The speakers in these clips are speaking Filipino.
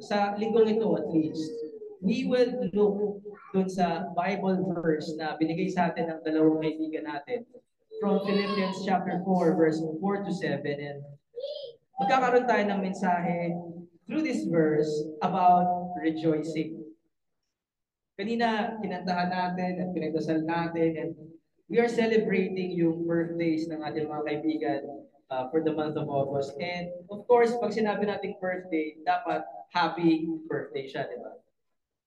sa linggong ito at least, we will look dun sa Bible verse na binigay sa atin ng dalawang kaibigan natin from Philippians chapter 4 verse 4 to 7, and magkakaroon tayo ng mensahe through this verse about rejoicing. Kanina, kinantahan natin at pinagdasal natin, and we are celebrating yung birthdays ng ating mga kaibigan for the month of August. And of course, pag sinabi nating birthday, dapat happy birthday siya, di ba?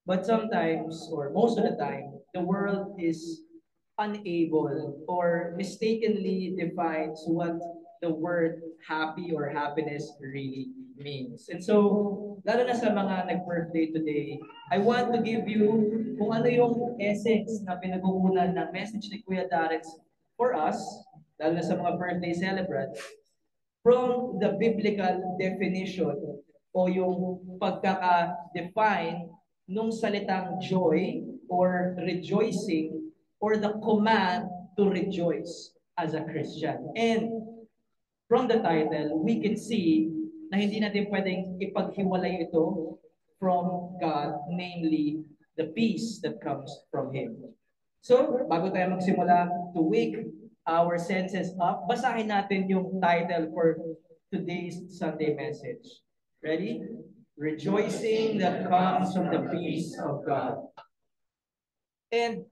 But sometimes, or most of the time, the world is unable or mistakenly defines what the word happy or happiness really means. And so, lalo na sa mga nag-birthday today, I want to give you kung ano yung essence na pinag-uunan ng message ni Kuya Darren for us, lalo na sa mga birthday celebrants, from the biblical definition o yung pagkaka-define nung salitang joy or rejoicing or the command to rejoice as a Christian. And from the title, we can see na hindi natin pwedeng ipaghiwalay ito from God, namely the peace that comes from Him. So, bago tayo magsimula to wake our senses up, basahin natin yung title for today's Sunday message. Ready? Rejoicing that comes from the peace of God. And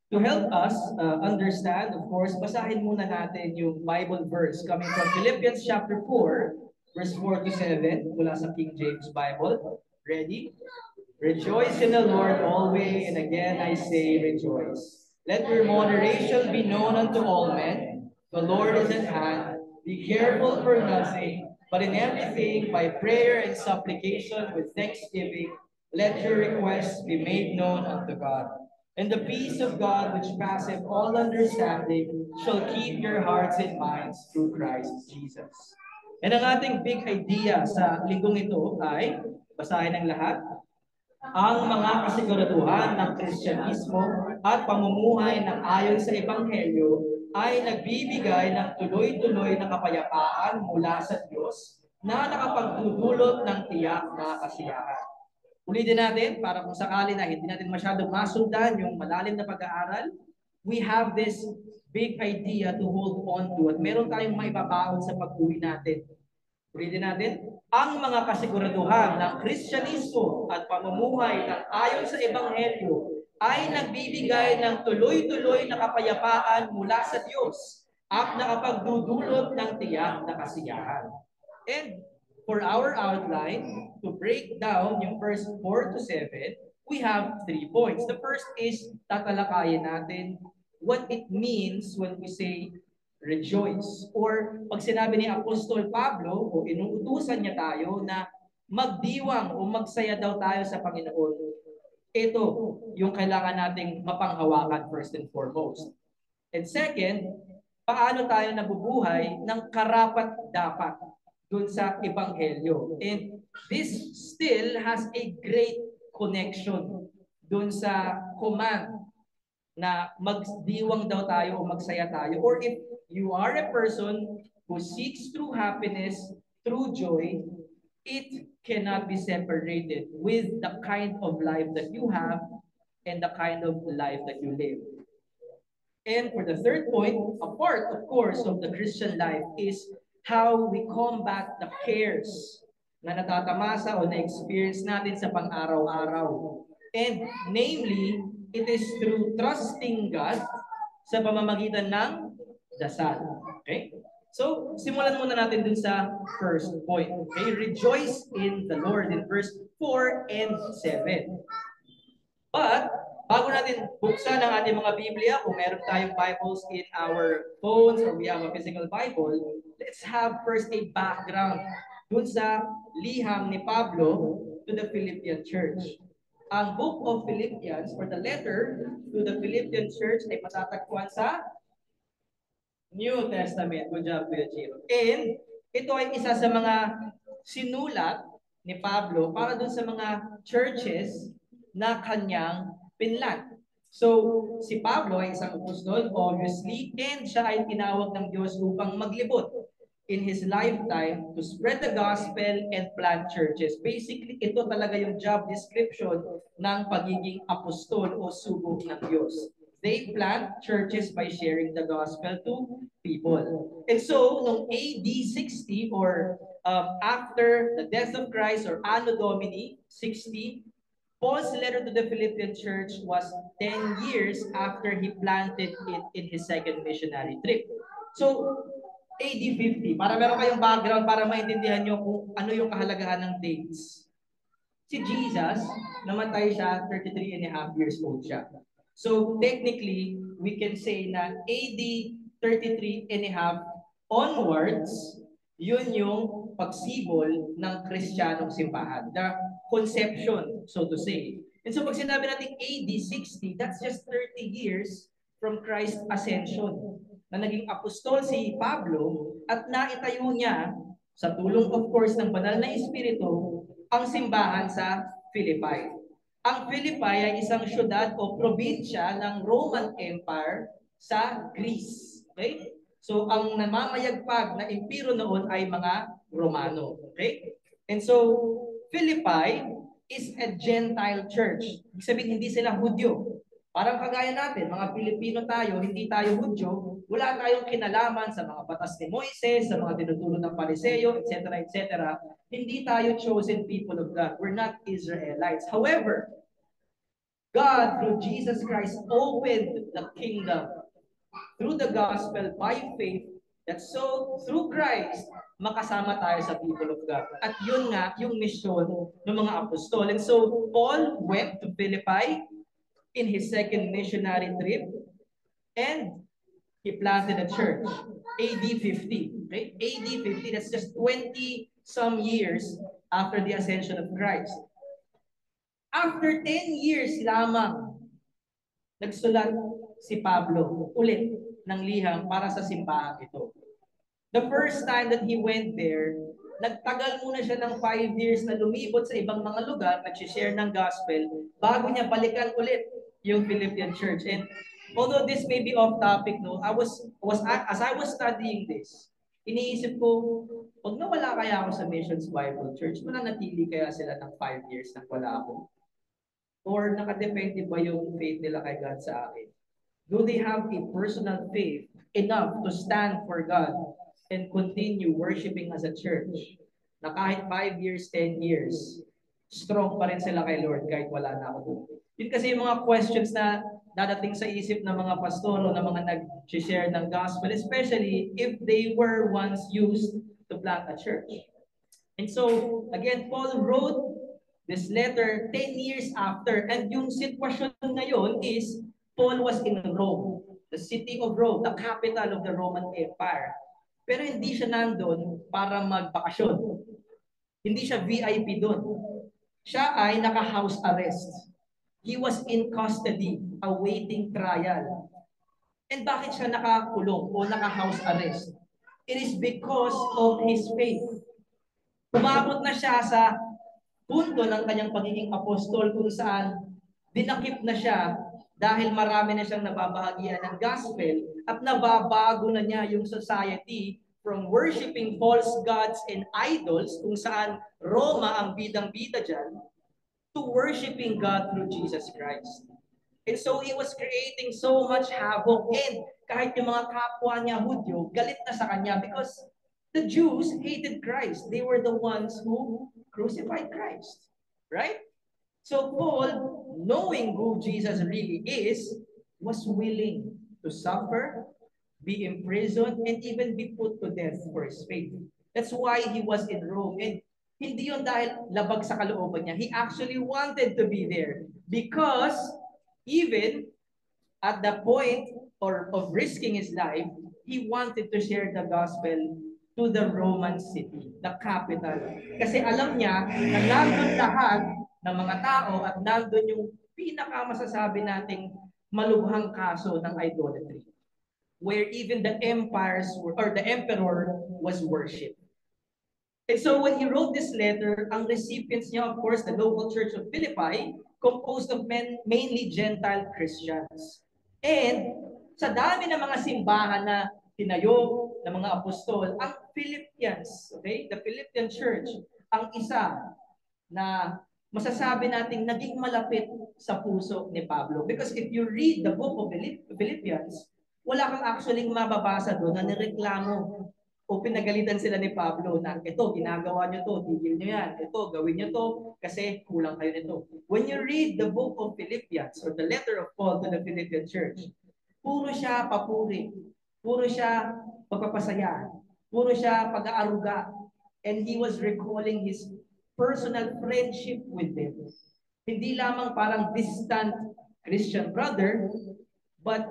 to help us understand, of course, basahin muna natin yung Bible verse coming from Philippians chapter 4, verse 4 to 7, mula sa King James Bible. Ready? Rejoice in the Lord always, and again I say rejoice. Let your moderation be known unto all men. The Lord is at hand. Be careful for nothing, but in everything, by prayer and supplication with thanksgiving, let your requests be made known unto God. And the peace of God, which passeth all understanding, shall keep your hearts and minds through Christ Jesus. And ang ating big idea sa linggong ito ay, basahin ng lahat, ang mga kasiguraduhan ng Kristyanismo at pamumuhay ng ayon sa Ebanghelyo ay nagbibigay ng tuloy-tuloy na kapayapaan mula sa Diyos na nakapagdudulot ng tiyak na kasiyahan. Ulitin natin para kung sakali na hindi natin masyadong masundan yung malalim na pag-aaral, we have this big idea to hold on to at meron tayong maibabaon sa pag-uwi natin. Ulitin natin, ang mga kasiguraduhan ng Kristyanismo at pamumuhay ng ayon sa Ebanghelyo ay nagbibigay ng tuloy-tuloy na kapayapaan mula sa Diyos at nakapagdudulot ng tiyak na kasiyahan. And for our outline, to break down yung verse 4 to 7, we have 3 points. The first is tatalakayin natin what it means when we say rejoice. Or pag sinabi ni Apostol Pablo o inuutusan niya tayo na magdiwang o magsaya daw tayo sa Panginoon, ito yung kailangan nating mapanghawakan first and foremost. And second, paano tayo nabubuhay ng karapat-dapat dun sa Ebanghelyo. And this still has a great connection dun sa command na magdiwang daw tayo o magsaya tayo. Or if you are a person who seeks true happiness, true joy, it cannot be separated with the kind of life that you have and the kind of life that you live. And for the third point, a part, of course, of the Christian life is how we combat the cares na natatamasa o na-experience natin sa pang-araw-araw. And namely, it is through trusting God sa pamamagitan ng dasal. Okay? So, simulan muna natin dun sa first point. Okay? Rejoice in the Lord in verse 4 and 7. But, bago natin buksan ang ating mga Biblia, kung meron tayong Bibles in our phones or we have a physical Bible, let's have first a background dun sa liham ni Pablo to the Philippian church. Ang book of Philippians or the letter to the Philippian church ay matatagpuan sa New Testament. Good job, Kuya Chiro. And ito ay isa sa mga sinulat ni Pablo para dun sa mga churches na kanyang pinlan. So, si Pablo ay isang apostol, obviously, and siya ay tinawag ng Diyos upang maglibot. in his lifetime to spread the gospel and plant churches. Basically, ito talaga yung job description ng pagiging apostol o sugo ng Diyos. They plant churches by sharing the gospel to people. And so, noong AD 60 or after the death of Christ or Anno Domini 60, Paul's letter to the Philippian church was 10 years after he planted it in his second missionary trip. So, AD 50, para meron kayong background para maintindihan nyo kung ano yung kahalagahan ng dates. Si Jesus, namatay siya, 33 and a half years old siya. So, technically, we can say na AD 33 and a half onwards, yun yung pagsibol ng Kristiyanong simbahan. The conception, so to say. And so pag sinabi natin AD 60, that's just 30 years from Christ's ascension. Na naging apostol si Pablo at naitayo niya, sa tulong of course ng banal na Espiritu, ang simbahan sa Philippi. Ang Philippi ay isang syudad o probinsya ng Roman Empire sa Greece. Okay? So, ang namamayagpag na impiro noon ay mga Romano. Okay? And so, Philippi is a Gentile church. Ibig sabihin, hindi sila Hudyo. Parang kagaya natin, mga Pilipino tayo, hindi tayo Hudyo, wala tayong kinalaman sa mga batas ni Moises, sa mga tinuturo ng Pariseo, etc., etc. Hindi tayo chosen people of God. We're not Israelites. However, God, through Jesus Christ, opened the kingdom through the gospel by faith, that so through Christ, makasama tayo sa people of God. At yun nga, yung mission ng mga apostol. And so, Paul went to Philippi in his second missionary trip, and he planted a church, AD 50. Okay? AD 50, that's just 20 some years after the ascension of Christ. After 10 years lamang, nagsulat si Pablo ulit ng liham para sa simbahan ito. The first time that he went there, nagtagal muna siya ng 5 years na lumibot sa ibang mga lugar, nag-share ng gospel, bago niya balikan ulit yung Philippian church. And although this may be off topic, no, as I was studying this, iniisip ko, pag nawala kaya ako sa Missions Bible Church, mananatili kaya sila ng 5 years nang wala ako? Or nakadepende ba yung faith nila kay God sa akin? Do they have a personal faith enough to stand for God and continue worshiping as a church? Na kahit 5 years, 10 years, strong pa rin sila kay Lord kahit wala na ako doon. Yun kasi yung mga questions na dadating sa isip ng mga pastor o ng mga nag-share ng gospel, especially if they were once used to plant a church. And so, again, Paul wrote this letter 10 years after. And yung sitwasyon ngayon is Paul was in Rome, the city of Rome, the capital of the Roman Empire. Pero hindi siya nandun para magbakasyon. Hindi siya VIP doon. Siya ay naka-house arrest. He was in custody, awaiting trial. And bakit siya nakakulong o naka-house arrest? It is because of his faith. Umabot na siya sa punto ng kanyang pagiging apostol kung saan dinakip na siya dahil marami na siyang nababahagian ng gospel at nababago na niya yung society from worshiping false gods and idols kung saan Roma ang bidang-bida dyan to worshiping God through Jesus Christ. And so he was creating so much havoc, and kahit yung mga kapwa niya Hudyo, galit na sa kanya because the Jews hated Christ. They were the ones who crucified Christ. Right? So Paul, knowing who Jesus really is, was willing to suffer, be imprisoned, and even be put to death for his faith. That's why he was in Rome. And hindi yun dahil labag sa kalooban niya. He actually wanted to be there because even at the point of risking his life, he wanted to share the gospel to the Roman city, the capital. Kasi alam niya na nandun lahat ng mga tao at nandun yung pinakamasasabi nating malubhang kaso ng idolatry, where even the empires or the emperor was worshipped. And so when he wrote this letter, ang recipients niya, of course, the local church of Philippi, composed of mainly Gentile Christians. And sa dami ng mga simbahan na tinayo ng mga apostol, ang Philippians, okay? The Philippian church, ang isa na masasabi nating naging malapit sa puso ni Pablo. Because if you read the book of Philippians, wala kang actually mababasa doon na nireklamo o pinagalitan sila ni Pablo na ito, ginagawa nyo to, tigil nyo yan, ito, gawin nyo to, kasi kulang kayo nito. When you read the book of Philippians or the letter of Paul to the Philippian church, puro siya papuri, puro siya pagpapasaya, puro siya pag-aaruga, and he was recalling his personal friendship with them. Hindi lamang parang distant Christian brother, but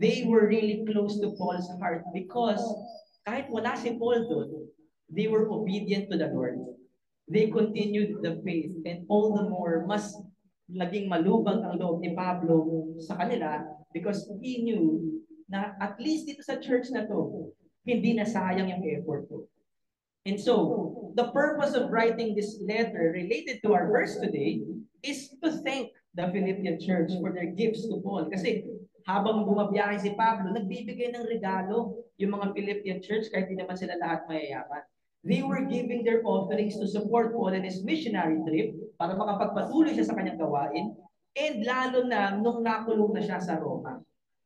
they were really close to Paul's heart because kahit wala si Paul doon, they were obedient to the Lord. They continued the faith, and all the more, mas naging malubag ang loob ni Pablo sa kanila because he knew na at least dito sa church na to, hindi na sayang yung effort ko. And so, the purpose of writing this letter related to our verse today is to thank the Philippian church for their gifts to Paul. Kasi habang bumabiyahe si Pablo, nagbibigay ng regalo yung mga Philippian church kahit hindi naman sila lahat mayayaman. They were giving their offerings to support Paul in his missionary trip para makapagpatuloy siya sa kanyang gawain, and lalo na nung nakulong na siya sa Roma.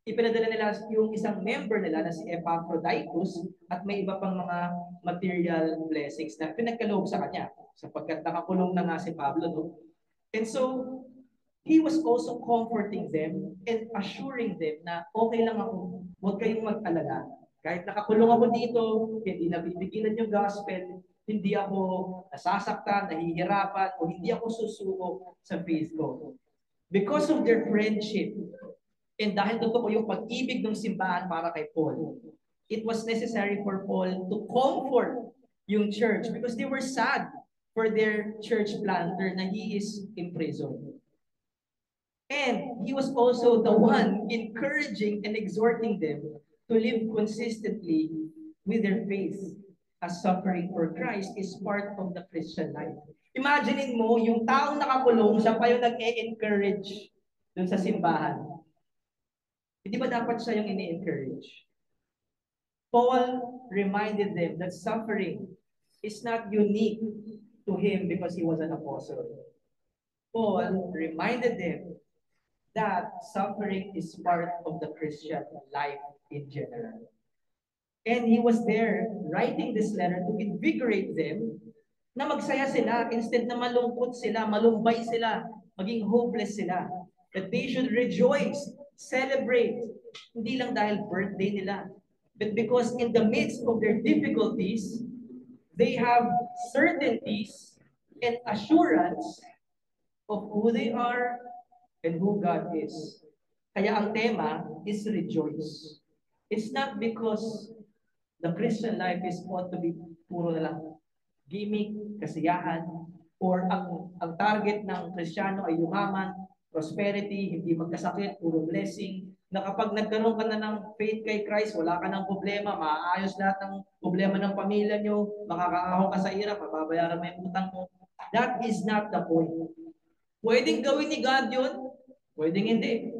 Ipinadala nila yung isang member nila na si Epaphroditus at may iba pang mga material blessings na pinagkaloob sa kanya sapagkat nakakulong na nga si Pablo. No? And so, he was also comforting them and assuring them na okay lang ako, huwag kayong mag-alala. Kahit nakakulong ako dito, hindi nabibigilan yung gospel, hindi ako nasasaktan, nahihirapan, o hindi ako susuko sa faith ko. Because of their friendship, and dahil totoo yung pag-ibig ng simbahan para kay Paul, it was necessary for Paul to comfort yung church because they were sad for their church planter na he is in prison. And he was also the one encouraging and exhorting them to live consistently with their faith, as suffering for Christ is part of the Christian life. Imaginein mo, yung taong nakakulong, siya pa yung nag-e-encourage dun sa simbahan. Hindi ba dapat siya yung ini-encourage? Paul reminded them that suffering is not unique to him because he was an apostle. Paul reminded them that suffering is part of the Christian life in general. And he was there writing this letter to invigorate them na magsaya sila instead na malungkot sila, malumbay sila, maging hopeless sila. That they should rejoice, celebrate, hindi lang dahil birthday nila, but because in the midst of their difficulties, they have certainties and assurance of who they are and who God is. Kaya ang tema is rejoice. It's not because the Christian life is ought to be puro na lang gimmick, kasiyahan, or ang target ng Kristiyano ay yumaman, prosperity, hindi magkasakit, puro blessing, na kapag nagkaroon ka na ng faith kay Christ, wala ka ng problema, maayos lahat ng problema ng pamilya nyo, makakaahon ka sa hirap, mababayaran mo yung utang mo. That is not the point. Pwedeng gawin ni God yun, pwedeng hindi.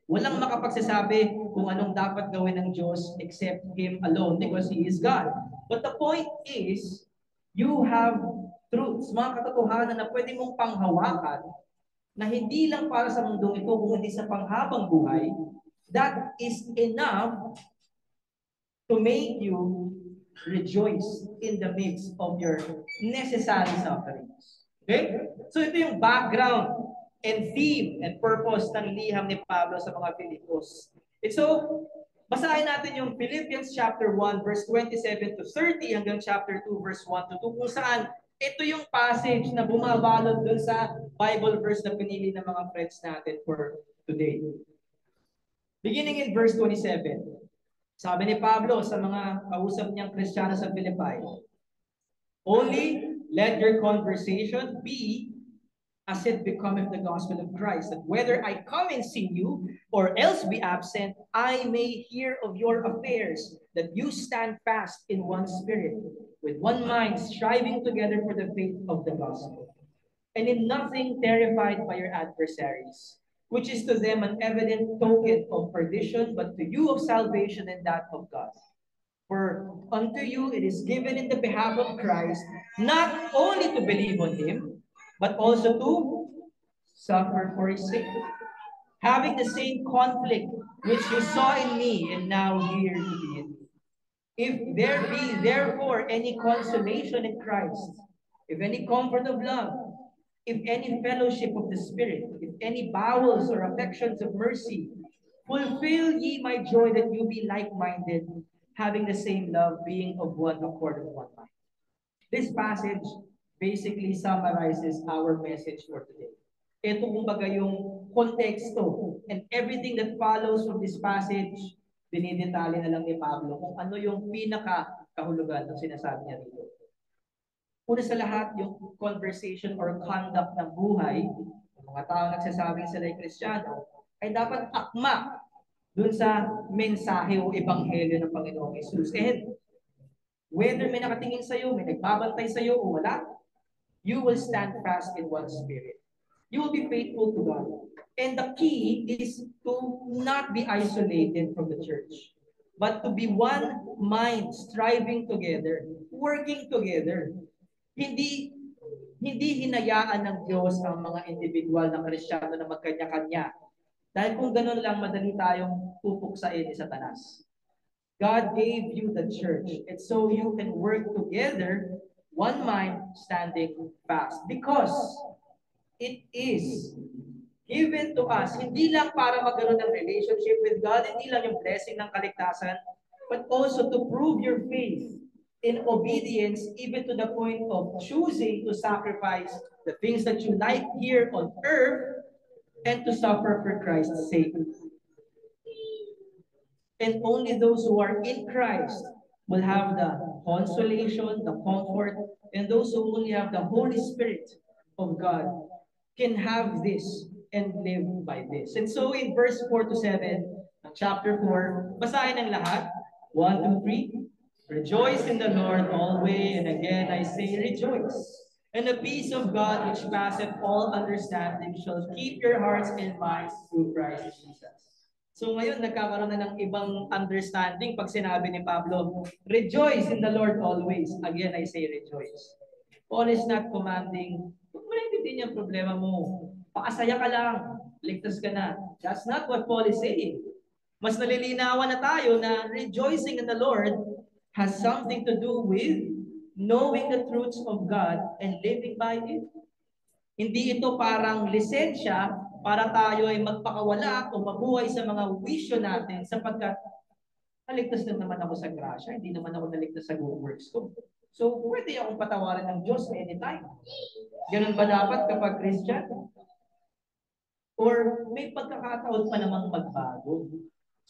Walang makapagsasabi kung anong dapat gawin ng Diyos except Him alone because He is God. But the point is, you have truths, mga katotohanan na pwede mong panghawakan na hindi lang para sa mundong ito, kung hindi sa panghabang buhay, that is enough to make you rejoice in the midst of your necessary sufferings. Okay? So ito yung background and theme and purpose ng liham ni Pablo sa mga Filipos. And so, basahin natin yung Philippians chapter 1 verse 27 to 30 hanggang chapter 2 verse 1 to 2 kung saan ito yung passage na bumabalot dun sa Bible verse na pinili ng mga friends natin for today. Beginning in verse 27, sabi ni Pablo sa mga kausap niyang Kristiyano sa Philippi, only let your conversation be as it becometh the gospel of Christ, that whether I come and see you, or else be absent, I may hear of your affairs, that you stand fast in one spirit, with one mind, striving together for the faith of the gospel, and in nothing terrified by your adversaries, which is to them an evident token of perdition, but to you of salvation and that of God, For unto you it is given in the behalf of Christ, not only to believe on him, but also to suffer for his sake, having the same conflict which you saw in me and now hear to be in me. If there be therefore any consolation in Christ, if any comfort of love, if any fellowship of the Spirit, if any bowels or affections of mercy, fulfill ye my joy that you be like-minded, having the same love, being of one accord of one mind. This passage basically summarizes our message for today. Ito kumbaga yung konteksto and everything that follows from this passage, dinidetali na lang ni Pablo kung ano yung pinaka-kahulugan ng sinasabi niya rito. Una sa lahat, yung conversation or conduct ng buhay, ng mga tao nagsasabing sila ay Kristiyano, ay dapat akma dun sa mensahe o ebanghelyo ng Panginoong Jesus. And whether may nakatingin sa'yo, may nagbabantay sa'yo o wala, you will stand fast in one spirit. You will be faithful to God. And the key is to not be isolated from the church, but to be one mind, striving together, working together. Hindi hindi hinayaan ng Diyos ang mga individual na Kristiyano na magkanya-kanya. Dahil kung ganun lang, madali tayong pupuksain ni Satanas. God gave you the church, and so you can work together, one mind, standing fast. Because it is given to us, hindi lang para magkaroon ng relationship with God, hindi lang yung blessing ng kaligtasan, but also to prove your faith in obedience, even to the point of choosing to sacrifice the things that you like here on earth and to suffer for Christ's sake. And only those who are in Christ will have the consolation, the comfort, and those who only have the Holy Spirit of God can have this and live by this. And so in verse 4 to 7 ng chapter 4, basahin ang lahat. 1, 2, 3. Rejoice in the Lord always, and again I say rejoice. And the peace of God which passeth all understanding shall keep your hearts and minds through Christ Jesus. So ngayon, nagkakaroon na ng ibang understanding pag sinabi ni Pablo, rejoice in the Lord always. Again, I say rejoice. Paul is not commanding, huwag mo na intindihin yung problema mo. Pakasaya ka lang, ligtas ka na. That's not what Paul is saying. Mas nalilinawan na tayo na rejoicing in the Lord has something to do with knowing the truths of God and living by it. Hindi ito parang lisensya para tayo ay magpakawala o mabuhay sa mga wisyo natin sapagkat naligtas na naman ako sa grasya, hindi naman ako naligtas sa good works ko. So, pwede akong patawarin ng Diyos anytime. Ganun ba dapat kapag Christian? Or may pagkakataon pa namang magbago?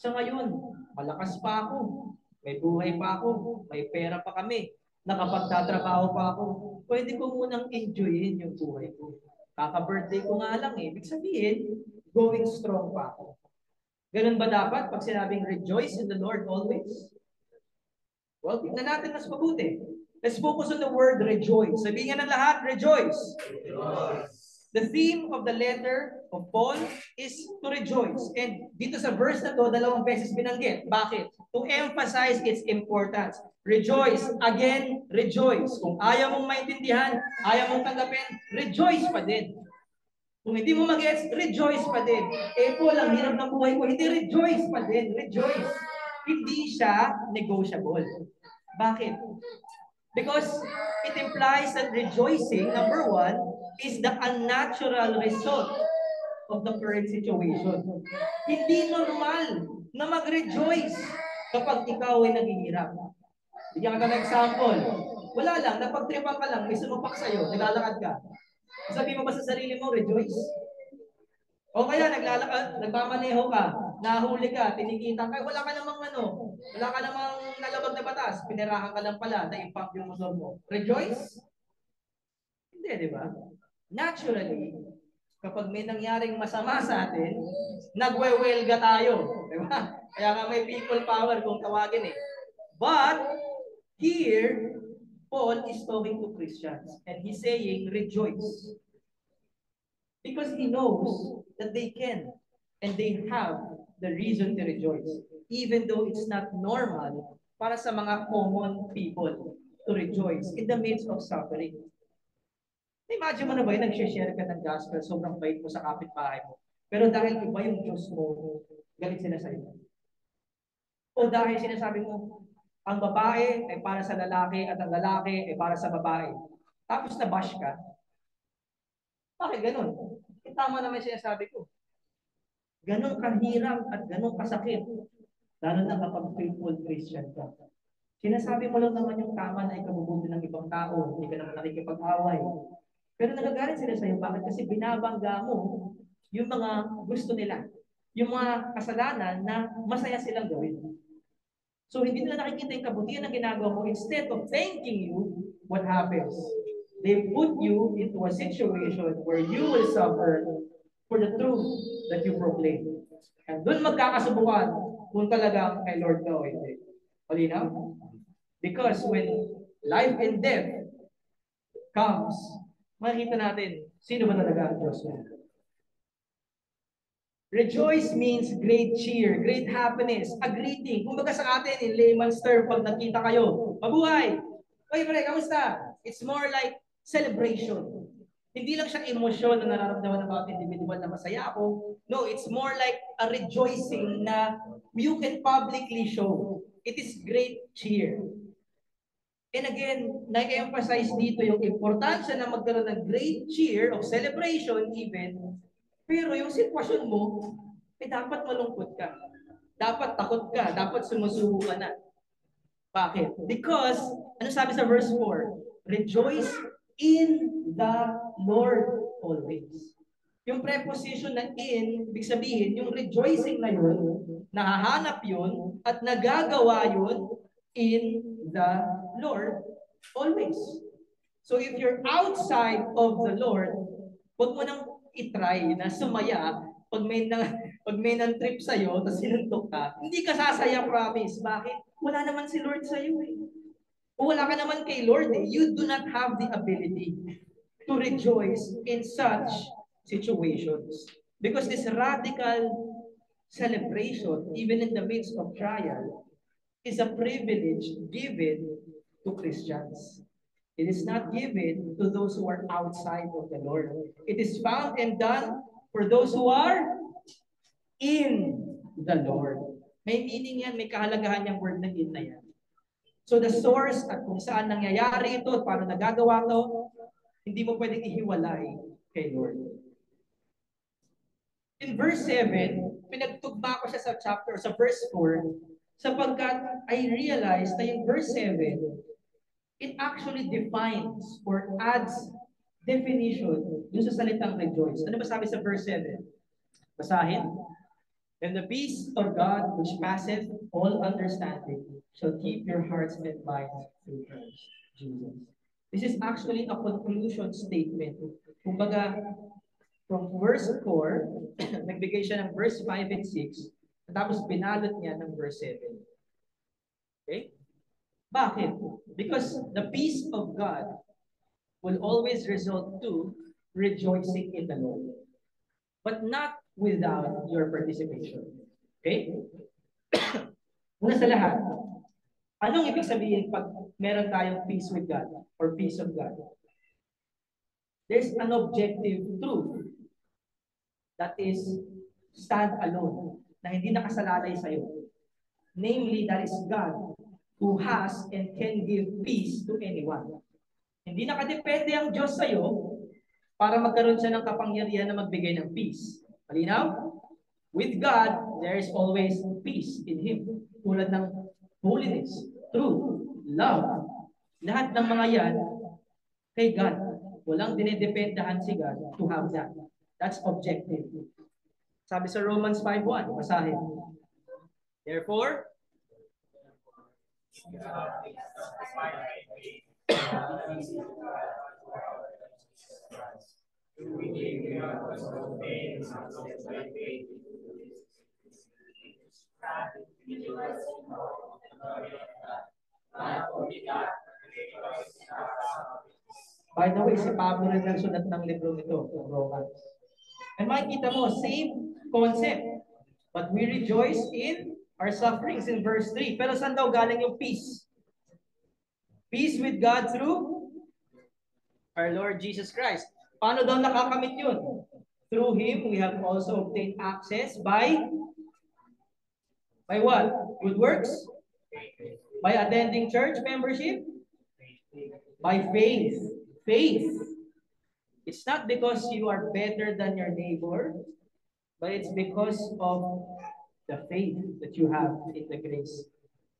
Sa ngayon, malakas pa ako, may buhay pa ako, may pera pa kami, nakapagtatrabaho pa ako, pwede ko munang enjoyin yung buhay ko. Kaka-birthday ko nga lang eh. Ibig sabihin, going strong pa ako. Ganun ba dapat pag sinabing rejoice in the Lord always? Well, tingnan natin mas mabuti. Let's focus on the word rejoice. Sabihin nga ng lahat, rejoice. Rejoice. The theme of the letter of Paul is to rejoice. And dito sa verse na to, 2 beses binanggit. Bakit? To emphasize its importance. Rejoice. Again, rejoice. Kung ayaw mong maintindihan, ayaw mong tanggapin, rejoice pa din. Kung hindi mo mag-gets, rejoice pa din. Eh Paul, ang hirap ng buhay ko, hindi rejoice pa din. Rejoice. Hindi siya negotiable. Bakit? Because it implies that rejoicing, number one, is the unnatural result of the current situation. Hindi normal na mag-rejoice kapag ikaw ay naghihirap. Bigyan ka ng example. Wala lang, napagtripan ka lang, may sumupak sa'yo, naglalakad ka. Sabi mo ba sa sarili mo, rejoice? O kaya nagmamaneho ka, nahuli ka, tinikitan ka, wala ka namang wala ka namang nalabag na batas, pinirahan ka lang pala, na-impact yung motor mo. Rejoice? Hindi, di ba? Naturally, kapag may nangyaring masama sa atin, nagwewelga tayo. Di ba? Kaya nga may people power kung tawagin eh. But, here, Paul is talking to Christians and he's saying, rejoice. Because he knows that they can and they have the reason to rejoice. Even though it's not normal para sa mga common people to rejoice in the midst of suffering. Imagine mo na ba yun, nag-share ka ng gospel, sobrang bait mo sa kapitbahay mo. Pero dahil iba yung Diyos mo, galit sila sa iyo. O dahil sinasabi mo, ang babae ay para sa lalaki at ang lalaki ay para sa babae. Tapos na-bash ka. Bakit ganun? Tama naman sinasabi ko. Ganun kahirap at ganun kasakit. Lalo na kapag faithful Christian ka. Sinasabi mo lang naman yung tama na ikabubuti ng ibang tao, hindi ka naman nakikipag-away. Pero nagagalit sila sa'yo. Bakit? Kasi binabangga mo yung mga gusto nila. Yung mga kasalanan na masaya silang gawin. So hindi nila nakikita yung kabutihan na ginagawa mo. Instead of thanking you, what happens? They put you into a situation where you will suffer for the truth that you proclaim. And doon magkakasubukan kung talagang kay Lord ka o hindi. Malinaw? Because when life and death comes, makikita natin sino ba talaga ang Diyos mo. Rejoice means great cheer, great happiness, a greeting. Kung baga sa atin, in layman's term, pag nakita kayo, mabuhay! Oy, pre, kamusta? It's more like celebration. Hindi lang siya emosyon na nararamdaman ng bawat individual na masaya ako. No, it's more like a rejoicing na you can publicly show. It is great cheer. And again, nag-emphasize dito yung importansya na magkaroon ng great cheer of celebration even, pero yung sitwasyon mo, dapat malungkot ka. Dapat takot ka. Dapat sumusuko ka na. Bakit? Because, ano sabi sa verse 4? Rejoice in the Lord always. Yung preposition na in, ibig sabihin, yung rejoicing na yun, nahahanap yun, at nagagawa yun in the Lord always. So if you're outside of the Lord, huwag mo nang itry na sumaya pag may nan-trip sa'yo, tapos sinuntok ka, hindi ka sasaya, promise. Bakit? Wala naman si Lord sa'yo eh. O wala ka naman kay Lord eh. You do not have the ability to rejoice in such situations. Because this radical celebration, even in the midst of trial, is a privilege given to Christians. It is not given to those who are outside of the Lord. It is found and done for those who are in the Lord. May meaning yan, may kahalagahan yung word na in na yan. So the source at kung saan nangyayari ito at paano nagagawa ito, hindi mo pwedeng ihiwalay kay Lord. In verse 7, pinagtugma ko siya sa chapter, sa verse 4, sapagkat I realized na yung verse 7, it actually defines or adds definition dun sa salitang rejoice. Ano ba sabi sa verse 7? Basahin. And the peace of God, which passeth all understanding, shall keep your hearts and minds through Christ Jesus. This is actually a conclusion statement. Kumbaga, from verse 4, nagbigay siya ng verse 5 and 6, tapos binalot niya ng verse 7. Okay? Bakit? Because the peace of God will always result to rejoicing in the Lord. But not without your participation. Okay? Una sa lahat, anong ibig sabihin pag meron tayong peace with God or peace of God? There's an objective truth that is stand alone, na hindi nakasalalay sa iyo. Namely, that is God who has and can give peace to anyone. Hindi nakadepende ang Diyos sa iyo para magkaroon siya ng kapangyarihan na magbigay ng peace. Malinaw? With God, there is always peace in Him. Tulad ng holiness, truth, love. Lahat ng mga yan kay God. Walang dinedependahan si God to have that. That's objective. Sabi sa Romans 5:1, basahin. Therefore, by the way, si Pablo rin nagsulat ng libro nito, Romans. And makikita mo, same concept. But we rejoice in our sufferings in verse 3. Pero saan daw galing yung peace? Peace with God through our Lord Jesus Christ. Paano daw nakakamit yun? Through Him, we have also obtained access by what? Good works? By attending church membership? By faith. Faith. It's not because you are better than your neighbor, but it's because of the faith that you have in the grace.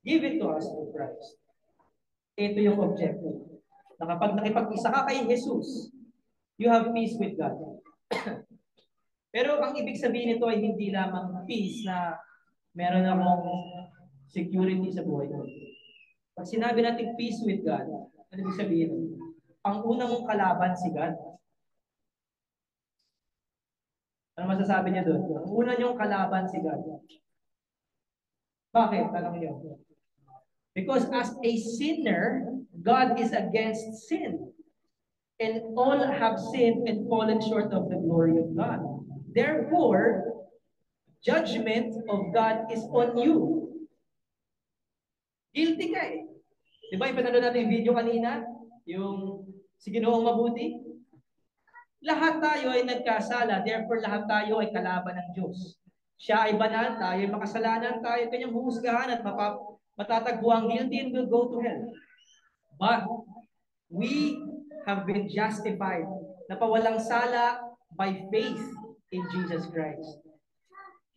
Give it to us through Christ. Ito yung objective. Na kapag nakipag-isa ka kay Jesus, you have peace with God. Pero ang ibig sabihin nito ay hindi lamang peace na meron akong security sa buhay ko. Pag sinabi natin peace with God, ano ibig sabihin? Ang unang mong kalaban si God. Ano masasabi niya doon? Ang una niyong kalaban si God. Bakit? Tanong niyo. Because as a sinner, God is against sin. And all have sinned and fallen short of the glory of God. Therefore, judgment of God is on you. Guilty ka eh. Diba, ipinanood natin yung video kanina? Yung si Ginoong Mabuti? Lahat tayo ay nagkasala, therefore lahat tayo ay kalaban ng Diyos. Siya ay banal, tayo ay makasalanan, tayo ay kanyang huhusgahan at matatagpuang guilty and will go to hell. But we have been justified, napawalang sala by faith in Jesus Christ.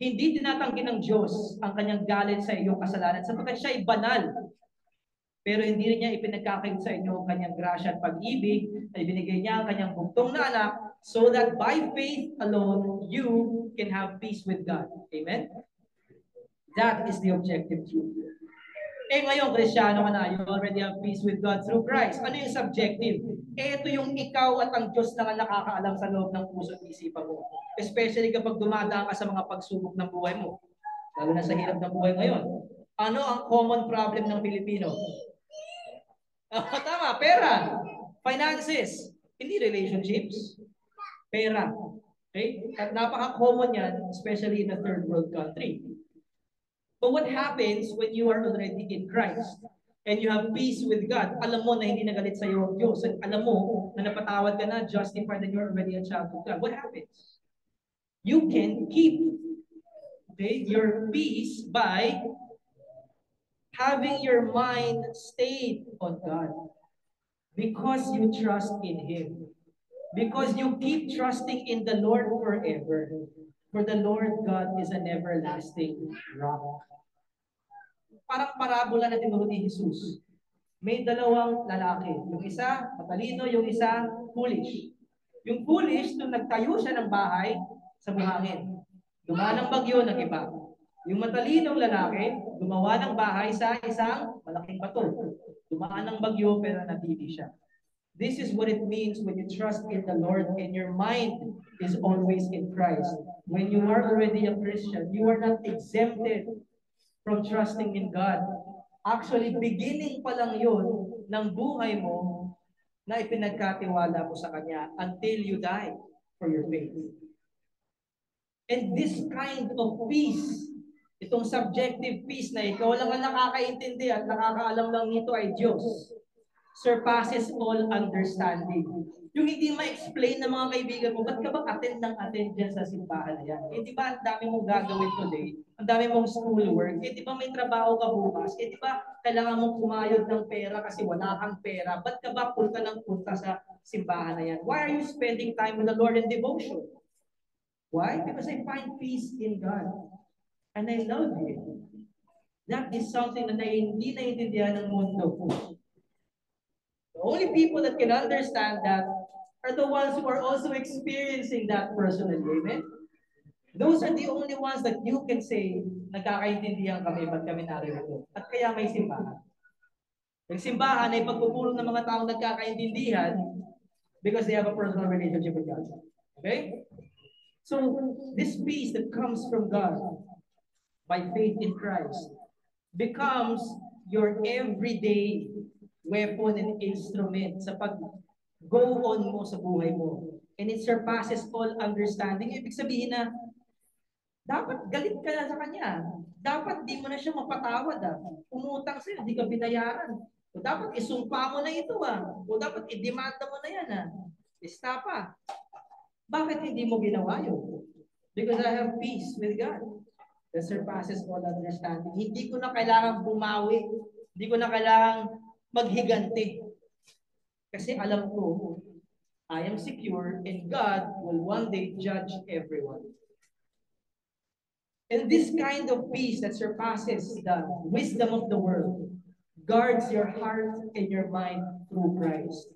Hindi tinatanggi ng Diyos ang kanyang galit sa iyong kasalanan sapagkat siya ay banal. Pero hindi rin niya ipinagkakait sa inyo ang kanyang grasya at pag-ibig na ibinigay niya ang kanyang bugtong na anak so that by faith alone you can have peace with God. Amen? That is the objective truth. Eh ngayon, Kristyano ka na, you already have peace with God through Christ. Ano yung subjective? Ito yung ikaw at ang Diyos na nakakaalam sa loob ng puso at isipan mo. Especially kapag dumadaan ka sa mga pagsubok ng buhay mo. Lalo na sa hirap ng buhay ngayon. Ano ang common problem ng Pilipino? Tama, pera. Finances. Hindi relationships. Pera. Okay? At napaka-common yan, especially in a third world country. But what happens when you are already in Christ and you have peace with God? Alam mo na hindi nagalit sa iyo ang Diyos. At alam mo na napatawad ka na, justified that you're already a child of God. What happens? You can keep your peace by having your mind stayed on God. Because you trust in Him. Because you keep trusting in the Lord forever. For the Lord God is an everlasting rock. Parang parabola na tinuro ni Jesus. May dalawang lalaki. Yung isa, matalino, yung isa, foolish. Yung foolish, nung nagtayo siya ng bahay sa buhangin. Dumaan ang bagyo, nag-iba. Yung matalinong lalaki, gumawa ng bahay sa isang malaking bato. Dumaan ang bagyo, pero natili siya. This is what it means when you trust in the Lord and your mind is always in Christ. When you are already a Christian, you are not exempted from trusting in God. Actually, beginning pa lang yun ng buhay mo na ipinagkatiwala mo sa Kanya until you die for your faith. And this kind of peace, itong subjective peace na ikaw lang ang nakakaintindi at nakakaalam lang nito ay Diyos, surpasses all understanding. Yung hindi ma-explain ng mga kaibigan mo, ba't ka ba attend dyan sa simbahan na yan? Eh di ba ang dami mong gagawin today? Ang dami mong schoolwork? Eh di ba may trabaho ka bukas? Eh di ba kailangan mong kumayod ng pera kasi wala kang pera? Ba't ka ba punta sa simbahan na yan? Why are you spending time with the Lord in devotion? Why? Because I find peace in God. And I love Him. That is something na hindi naiintindihan ng mundo. The only people that can understand that are the ones who are also experiencing that personally. Amen? Those are the only ones that you can say, nagkakaintindihan kami, ba't kami narito? At kaya may simbahan. Yung simbahan ay pagpupulong ng mga taong nagkakaintindihan because they have a personal relationship with God. Okay? So, this peace that comes from God by faith in Christ becomes your everyday weapon and instrument sa pag-go on mo sa buhay mo. And it surpasses all understanding. Ibig sabihin na Dapat galit ka na sa kanya. Dapat di mo na siya mapatawad. Umutang sa'yo, di ka binayaran. O dapat isumpa mo na ito. O dapat idemanda mo na yan. Istapa. Bakit hindi mo ginawa yun? Because I have peace with God that surpasses all understanding. Hindi ko na kailangan bumawi. Hindi ko na kailangan maghiganti. Kasi alam ko, I am secure and God will one day judge everyone. And this kind of peace that surpasses the wisdom of the world guards your heart and your mind through Christ.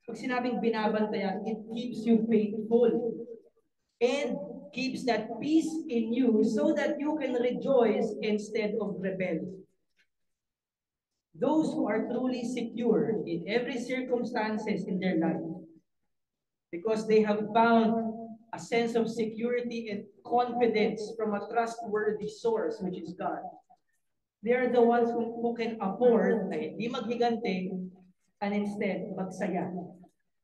Pag sinabing binabantayan, it keeps you faithful and keeps that peace in you so that you can rejoice instead of rebel. Those who are truly secure in every circumstances in their life, because they have found a sense of security and confidence from a trustworthy source, which is God. They are the ones who can afford na hindi maghigante and instead magsaya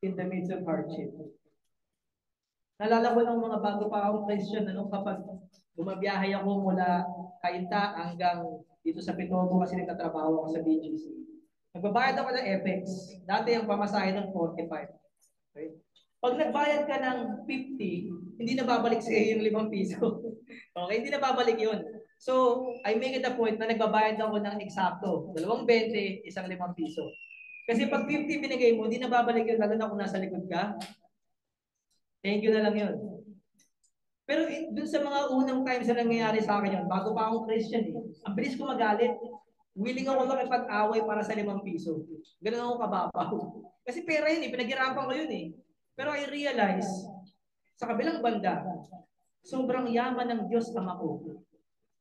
in the midst of hardship. Nalala ko ng mga bago pa akong Christian, kapag bumabiyahe ako mula Kainta hanggang dito sa Pitobo kasi nagtatrabaho ako sa BGC. Nagbabayad ako ng FX. Dati ang pamasahe ng 45. Okay? Pag nagbayad ka ng 50, hindi na babalik sa iyo yung 5 piso. Okay, hindi na babalik yun. So, I make it a point na nagbabayad ako ng eksakto. 2.20, isang 5 piso. Kasi pag 50 binigay mo, hindi na babalik yun, lalo na kung nasa likod ka. Thank you na lang yun. Pero dun sa mga unang times na nangyayari sa akin yun, bago pa akong Christian ang bilis ko magalit. Willing ako makipag-away para sa 5 piso. Ganun ako kababaw. Kasi pera yun pinaghirapan ko yun Pero I realize, sa kabilang banda, sobrang yaman ng Diyos Ama ko.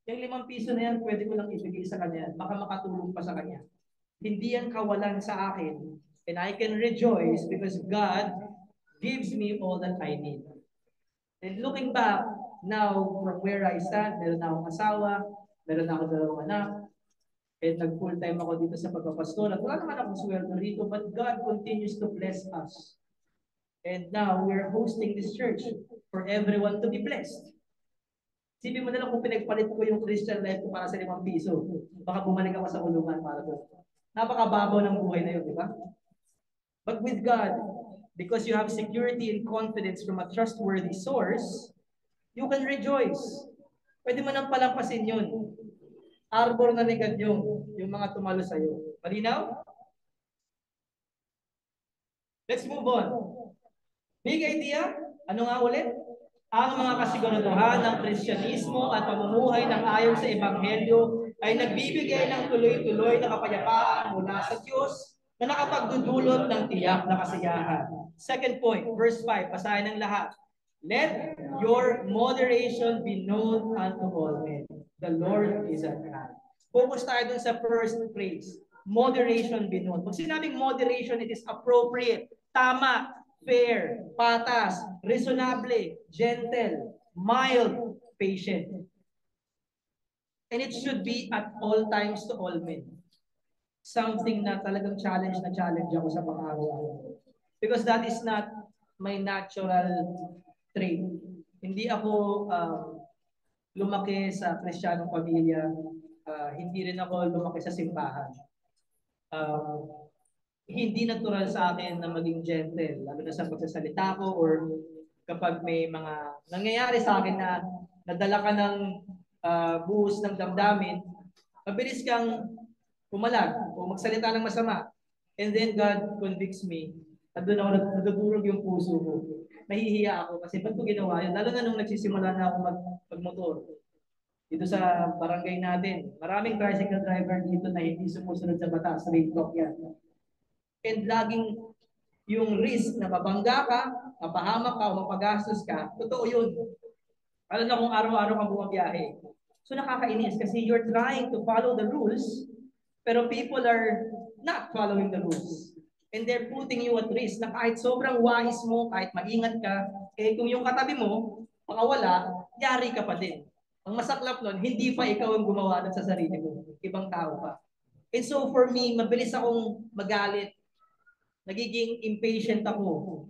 Yung 5 piso na yan, pwede ko lang ibigay sa Kanya. Baka makatulong pa sa Kanya. Hindi yan kawalan sa akin. And I can rejoice because God gives me all that I need. And looking back, now from where I stand, meron na akong asawa, meron na akong 2 anak, and nag-full time ako dito sa pagpapastor. At wala naman akong sweldo rito, but God continues to bless us. And now, we're hosting this church for everyone to be blessed. Sipin mo na lang kung pinagpalit ko yung Christian life ko para sa 5 piso. Baka bumalik ako sa kulungan para doon. Napakababaw ng buhay na yun, di ba? But with God, because you have security and confidence from a trustworthy source, you can rejoice. Pwede mo nang palampasin yun. Arbor na ni God yung mga tumalo sa'yo. Malinaw? Let's move on. Big idea? Ano nga ulit? Ang mga kasiguraduhan ng Kristyanismo at pamumuhay ng ayon sa Ebanghelyo ay nagbibigay ng tuloy-tuloy na kapayapaan mula sa Diyos na nakapagdudulot ng tiyak na kasiyahan. Second point, verse 5, basahin ng lahat. Let your moderation be known unto all men. The Lord is at hand. Focus tayo dun sa first phrase. Moderation be known. Pag sinabing moderation, it is appropriate, tama, fair, patas, reasonable, gentle, mild, patient. And it should be at all times to all men. Something na talagang challenge ako sa pang-araw-araw. Because that is not my natural trait. Hindi ako lumaki sa Kristiyanong pamilya. Hindi rin ako lumaki sa simbahan. Hindi natural sa akin na maging gentle, lalo na sa pagsasalita ko or kapag may mga nangyayari sa akin na nadala ka ng buhos ng damdamin, mabilis kang pumalag o magsalita ng masama. And then God convicts me. At doon ako nadudurog yung puso ko. Nahihiya ako kasi ba't ko ginawa yun? Lalo na nung nagsisimula na ako magmotor. Dito sa barangay natin, maraming tricycle driver dito na hindi sumusunod sa batas. Rail talk yan. And laging yung risk na mabangga ka, mapahamak ka o mapagastos ka, totoo yun. Lalo na kung araw-araw kang bumabiyahe. So nakakainis kasi you're trying to follow the rules, pero people are not following the rules. And they're putting you at risk na kahit sobrang wise mo, kahit maingat ka, kung yung katabi mo, makawala, yari ka pa din. Ang masaklap nun, hindi pa ikaw ang gumawa nun sa sarili mo. Ibang tao pa. And so for me, mabilis akong magalit, nagiging impatient ako,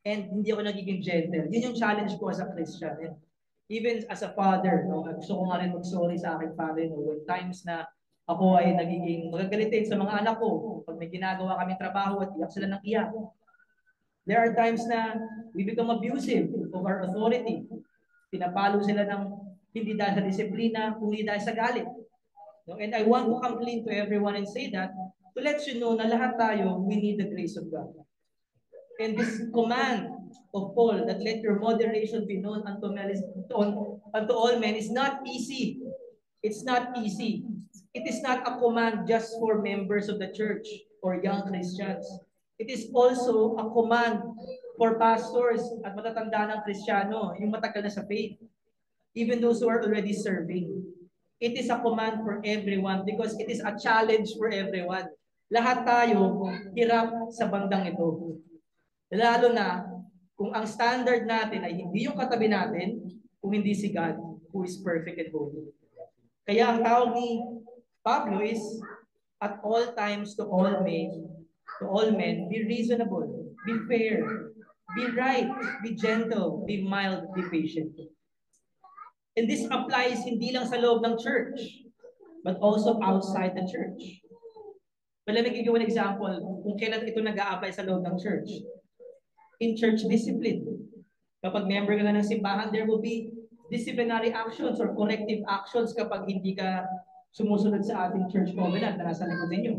and hindi ako nagiging gentle. Yun yung challenge ko as a Christian. Even as a father, no, gusto ko nga rin mag-sorry sa aking father, no, when times na ako ay nagiging magagalitin sa mga anak ko pag may ginagawa kaming trabaho at iyak sila ng iyak. There are times na we become abusive of our authority. Pinapalo sila ng hindi dahil sa disiplina, kundi dahil sa galit. No? And I want to come clean to everyone and say that to let you know na lahat tayo, we need the grace of God. And this command of Paul that let your moderation be known unto all men is not easy. It's not easy. It is not a command just for members of the church or young Christians. It is also a command for pastors at matatanda ng Kristiyano, yung matagal na sa faith. Even those who are already serving. It is a command for everyone because it is a challenge for everyone. Lahat tayo hirap sa bandang ito. Lalo na kung ang standard natin ay hindi yung katabi natin, kung hindi si God who is perfect and holy. Kaya ang tawag ni Pablo is, at all times to all men, be reasonable, be fair, be right, be gentle, be mild, be patient. And this applies hindi lang sa loob ng church, but also outside the church. But let me give you an example kung kailan ito nag-a-apply sa loob ng church. In church discipline. Kapag member ka na ng simbahan, there will be disciplinary actions or corrective actions kapag hindi ka sumusunod sa ating church covenant na nasa likod ninyo.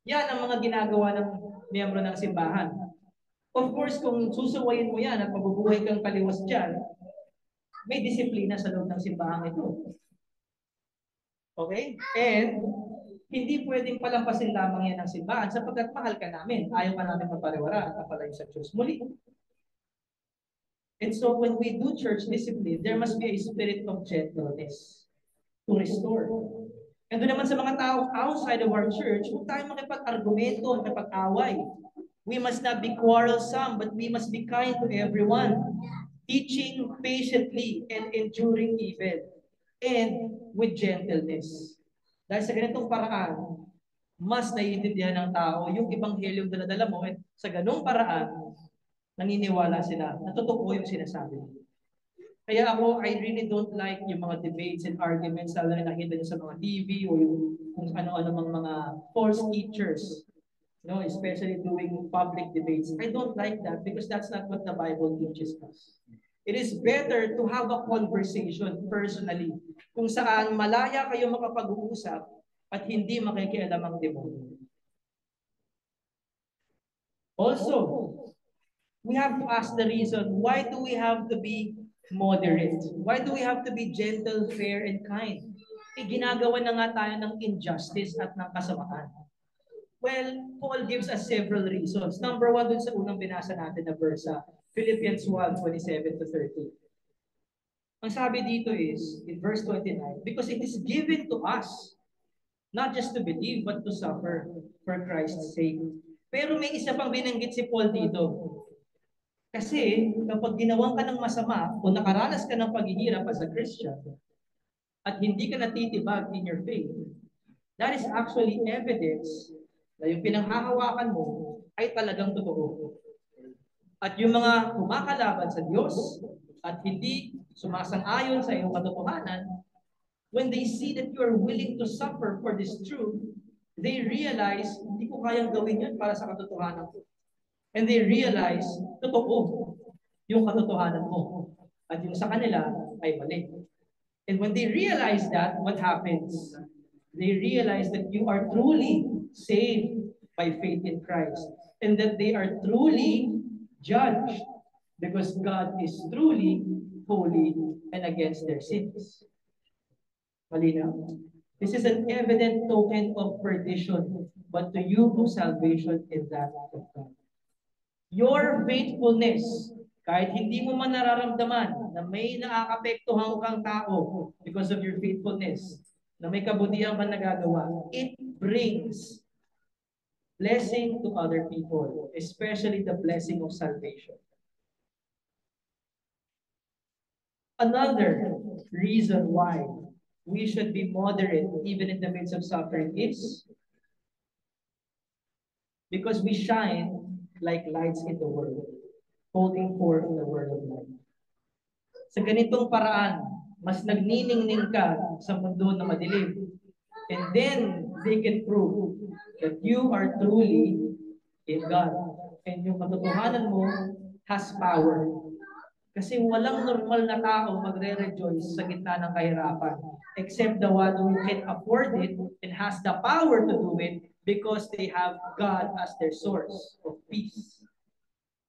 Yan ang mga ginagawa ng miyembro ng simbahan. Of course, kung susuwayin mo yan at mabubuhay kang kaliwas dyan, may disiplina sa loob ng simbahan ito. Okay? And hindi pwedeng palampasin lamang yan ng simbahan sapagkat mahal ka namin. Ayaw ka namin mapariwara at napalayo sa Diyos muli. And so when we do church discipline, there must be a spirit of gentleness to restore. And doon naman sa mga tao outside of our church, huwag tayo makipag-argumento, makipag-away. We must not be quarrelsome, but we must be kind to everyone, teaching patiently and enduring evil, and with gentleness. Dahil sa ganitong paraan, mas naiintindihan ng tao yung ebanghelyo dala-dala mo at sa ganung paraan, naniniwala sila na totoo yung sinasabi. Kaya ako, I really don't like yung mga debates and arguments na nakita nyo sa mga TV o yung kung ano-ano mga false teachers, especially doing public debates. I don't like that because that's not what the Bible teaches us. It is better to have a conversation personally kung saan malaya kayo makapag-uusap at hindi makikialam ang demonyo. Also, we have to ask the reason, why do we have to be moderate? Why do we have to be gentle, fair, and kind? Ginagawa na nga tayo ng injustice at ng kasamaan. Well, Paul gives us several reasons. Number one, dun sa unang binasa natin na verse, Philippians 1:27-30. Ang sabi dito is, in verse 29, because it is given to us, not just to believe, but to suffer for Christ's sake. Pero may isa pang binanggit si Paul dito. Kasi kapag ginawan ka ng masama o nakaranas ka ng paghihirap as a Christian at hindi ka natitibag in your faith, that is actually evidence na yung pinanghahawakan mo ay talagang totoo. At yung mga kumakalaban sa Diyos at hindi sumasang-ayon sa iyong katotohanan, when they see that you are willing to suffer for this truth, they realize, hindi ko kayang gawin yun para sa katotohanan ko. And they realize, totoo yung katotohanan mo. At yung sa kanila ay mali. And when they realize that, what happens? They realize that you are truly saved by faith in Christ. And that they are truly judged because God is truly holy and against their sins. Malinaw? This is an evident token of perdition, but to you of salvation is that of God. Your faithfulness, kahit hindi mo man nararamdaman na may nakakapektuhan kang tao because of your faithfulness, na may kabutihan kang nagagawa, it brings blessing to other people, especially the blessing of salvation. Another reason why we should be moderate even in the midst of suffering is because we shine like lights in the world, holding forth the word of life. Sa ganitong paraan, mas nagniningning ka sa mundo na madilim. And then, they can prove that you are truly in God. And yung katotohanan mo has power. Kasi walang normal na tao magre-rejoice sa gitna ng kahirapan except the one who can afford it and has the power to do it because they have God as their source of peace.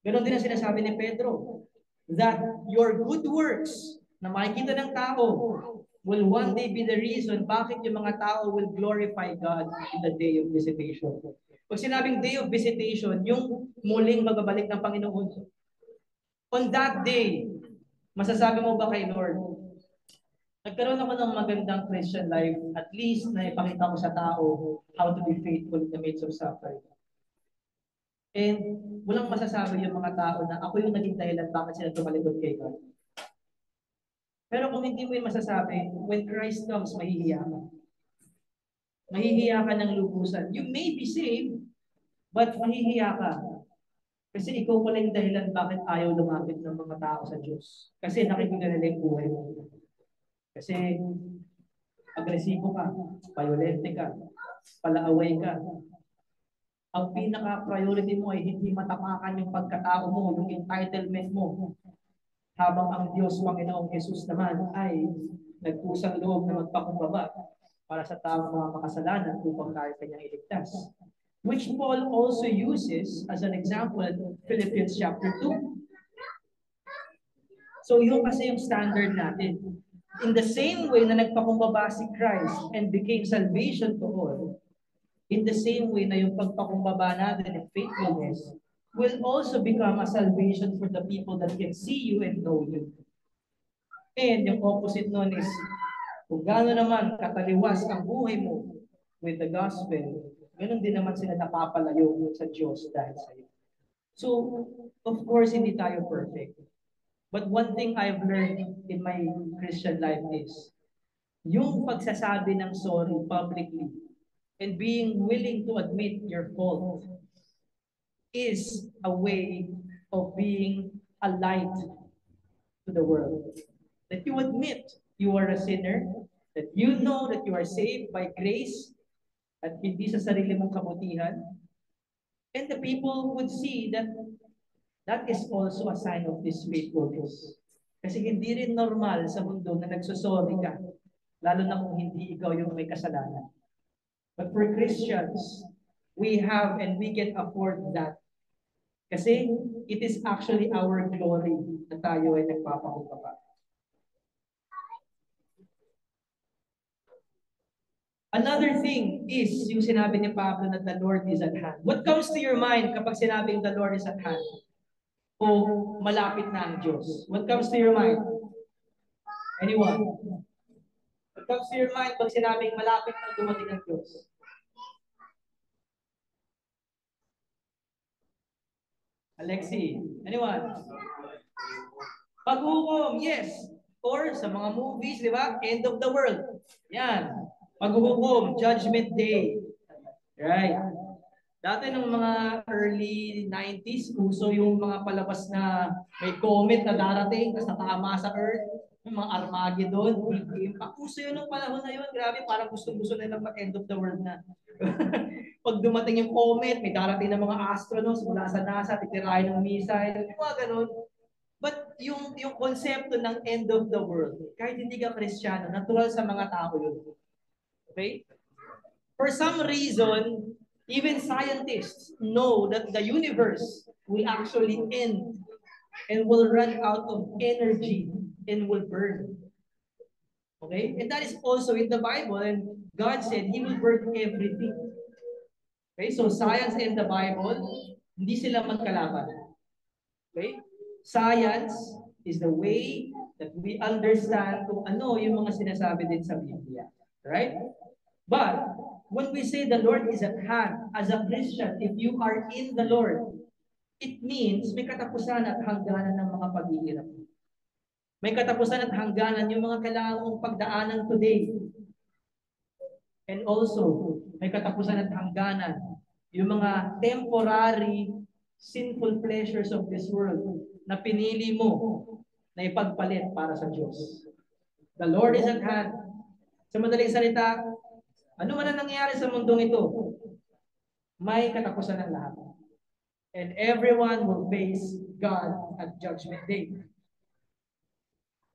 Ganon din ang sinasabi ni Pedro, that your good works na makikita ng tao will one day be the reason bakit yung mga tao will glorify God in the day of visitation. Pag sinabing day of visitation, yung muling magbabalik ng Panginoon. On that day, masasabi mo ba kay Lord, nagkaroon ako ng magandang Christian life, at least na ipakita ko sa tao how to be faithful in the midst of suffering. And walang masasabi yung mga tao na ako yung naging dahilan bakit sila tumalikod kay God. Pero kung hindi mo yung masasabi, when Christ comes, mahihiya ka. Mahihiya ka ng lubusan. You may be saved, but mahihiya ka. Kasi ikaw pala yung dahilan bakit ayaw lumapit ng mga tao sa Diyos. Kasi nakikita nila yung buhay mo. Kasi agresibo ka, violente ka, palaaway ka. Ang pinaka-priority mo ay hindi matapakan yung pagkatao mo, yung entitlement mo. Habang ang Diyos, Panginoong Jesus naman ay nagpusang loob na magpakumbaba para sa taong mga makasalanan upang tayo kanyang iligtas. Which Paul also uses as an example in Philippians chapter 2. So yun kasi yung standard natin. In the same way na nagpakumbaba si Christ and became salvation to all, in the same way na yung pagpakumbaba natin in faithfulness will also become a salvation for the people that can see you and know you. And yung opposite nun is, kung gaano naman kataliwas ang buhay mo with the gospel, ganun din naman sila napapalayo sa Diyos dahil sa iyo. So, of course, hindi tayo perfect. But one thing I've learned in my Christian life is, yung pagsasabi ng sorry publicly and being willing to admit your fault is a way of being a light to the world. That you admit you are a sinner, that you know that you are saved by grace, at hindi sa sarili mong kabutihan, and the people would see that that is also a sign of this faithfulness. Kasi hindi rin normal sa mundo na nagsusorry ka, lalo na kung hindi ikaw yung may kasalanan. But for Christians, we have and we can afford that. Kasi it is actually our glory na tayo ay nagpapakumbaba. Another thing is yung sinabi ni Pablo na the Lord is at hand. What comes to your mind kapag sinabing the Lord is at hand? O malapit na ang Diyos? What comes to your mind? Anyone? What comes to your mind pag sinabing malapit na dumating ang Diyos? Alexi? Anyone? Paghukom, yes. Or sa mga movies, di ba? End of the world. Yan. Paghukom, Judgment Day. Right. Dati ng mga early 90s, uso yung mga palabas na may comet na darating, tapos natama sa Earth, yung mga Armageddon, Big Impact. Uso yun ng panahon na yun. Grabe, parang gusto-gusto nilang mag-end of the world na. Pag dumating yung comet, may darating ng mga astronauts mula sa NASA, titirahin ng missile, yung mga ganun. But yung konsepto ng end of the world, kahit hindi ka Kristiyano, natural sa mga tao yun. Okay? For some reason, even scientists know that the universe will actually end and will run out of energy and will burn. Okay? And that is also in the Bible, and God said He will burn everything. Okay? So science and the Bible, hindi sila magkalaban. Okay? Science is the way that we understand kung ano yung mga sinasabi din sa Biblia. Right? But when we say the Lord is at hand, as a Christian, if you are in the Lord, it means may katapusan at hangganan ng mga paghihirap. May katapusan at hangganan yung mga kailangan mong pagdaanan today. And also, may katapusan at hangganan yung mga temporary sinful pleasures of this world na pinili mo na ipagpalit para sa Diyos. The Lord is at hand. Sa madaling salita, ano man ang nangyayari sa mundong ito, may katapusan ng lahat. And everyone will face God at Judgment Day.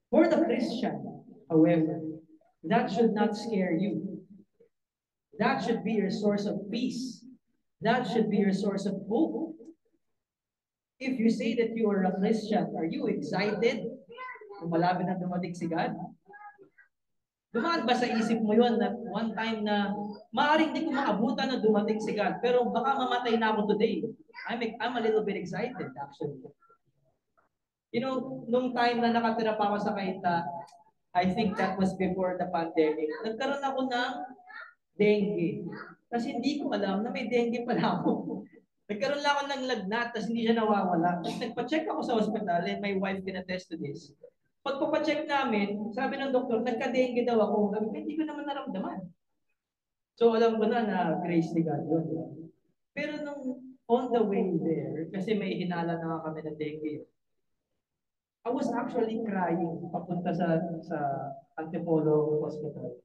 For the Christian, however, that should not scare you. That should be your source of peace. That should be your source of hope. If you say that you are a Christian, are you excited kung malapit na dumating si God? Dumaan ba sa isip mo yun na one time na maaaring hindi ko maabutan na dumating si God, pero baka mamatay na ako today? I'm a little bit excited actually. You know, nung time na nakatira pa ako sa Kaita, I think that was before the pandemic, nagkaroon ako ng dengue. Kasi hindi ko alam na may dengue pala ako. Nagkaroon lang ako ng lagnat, tapos hindi siya nawawala. Tapos nagpa-check ako sa hospital, and my wife can attest to this. Pagpapacheck namin, sabi ng doktor, nagka-dengue daw ako. Sabi ko, hindi ko naman naramdaman. So alam ko na grace ni God yun. Pero nung on the way there, kasi may hinala na kami ng dengue, I was actually crying papunta sa Antipolo Hospital.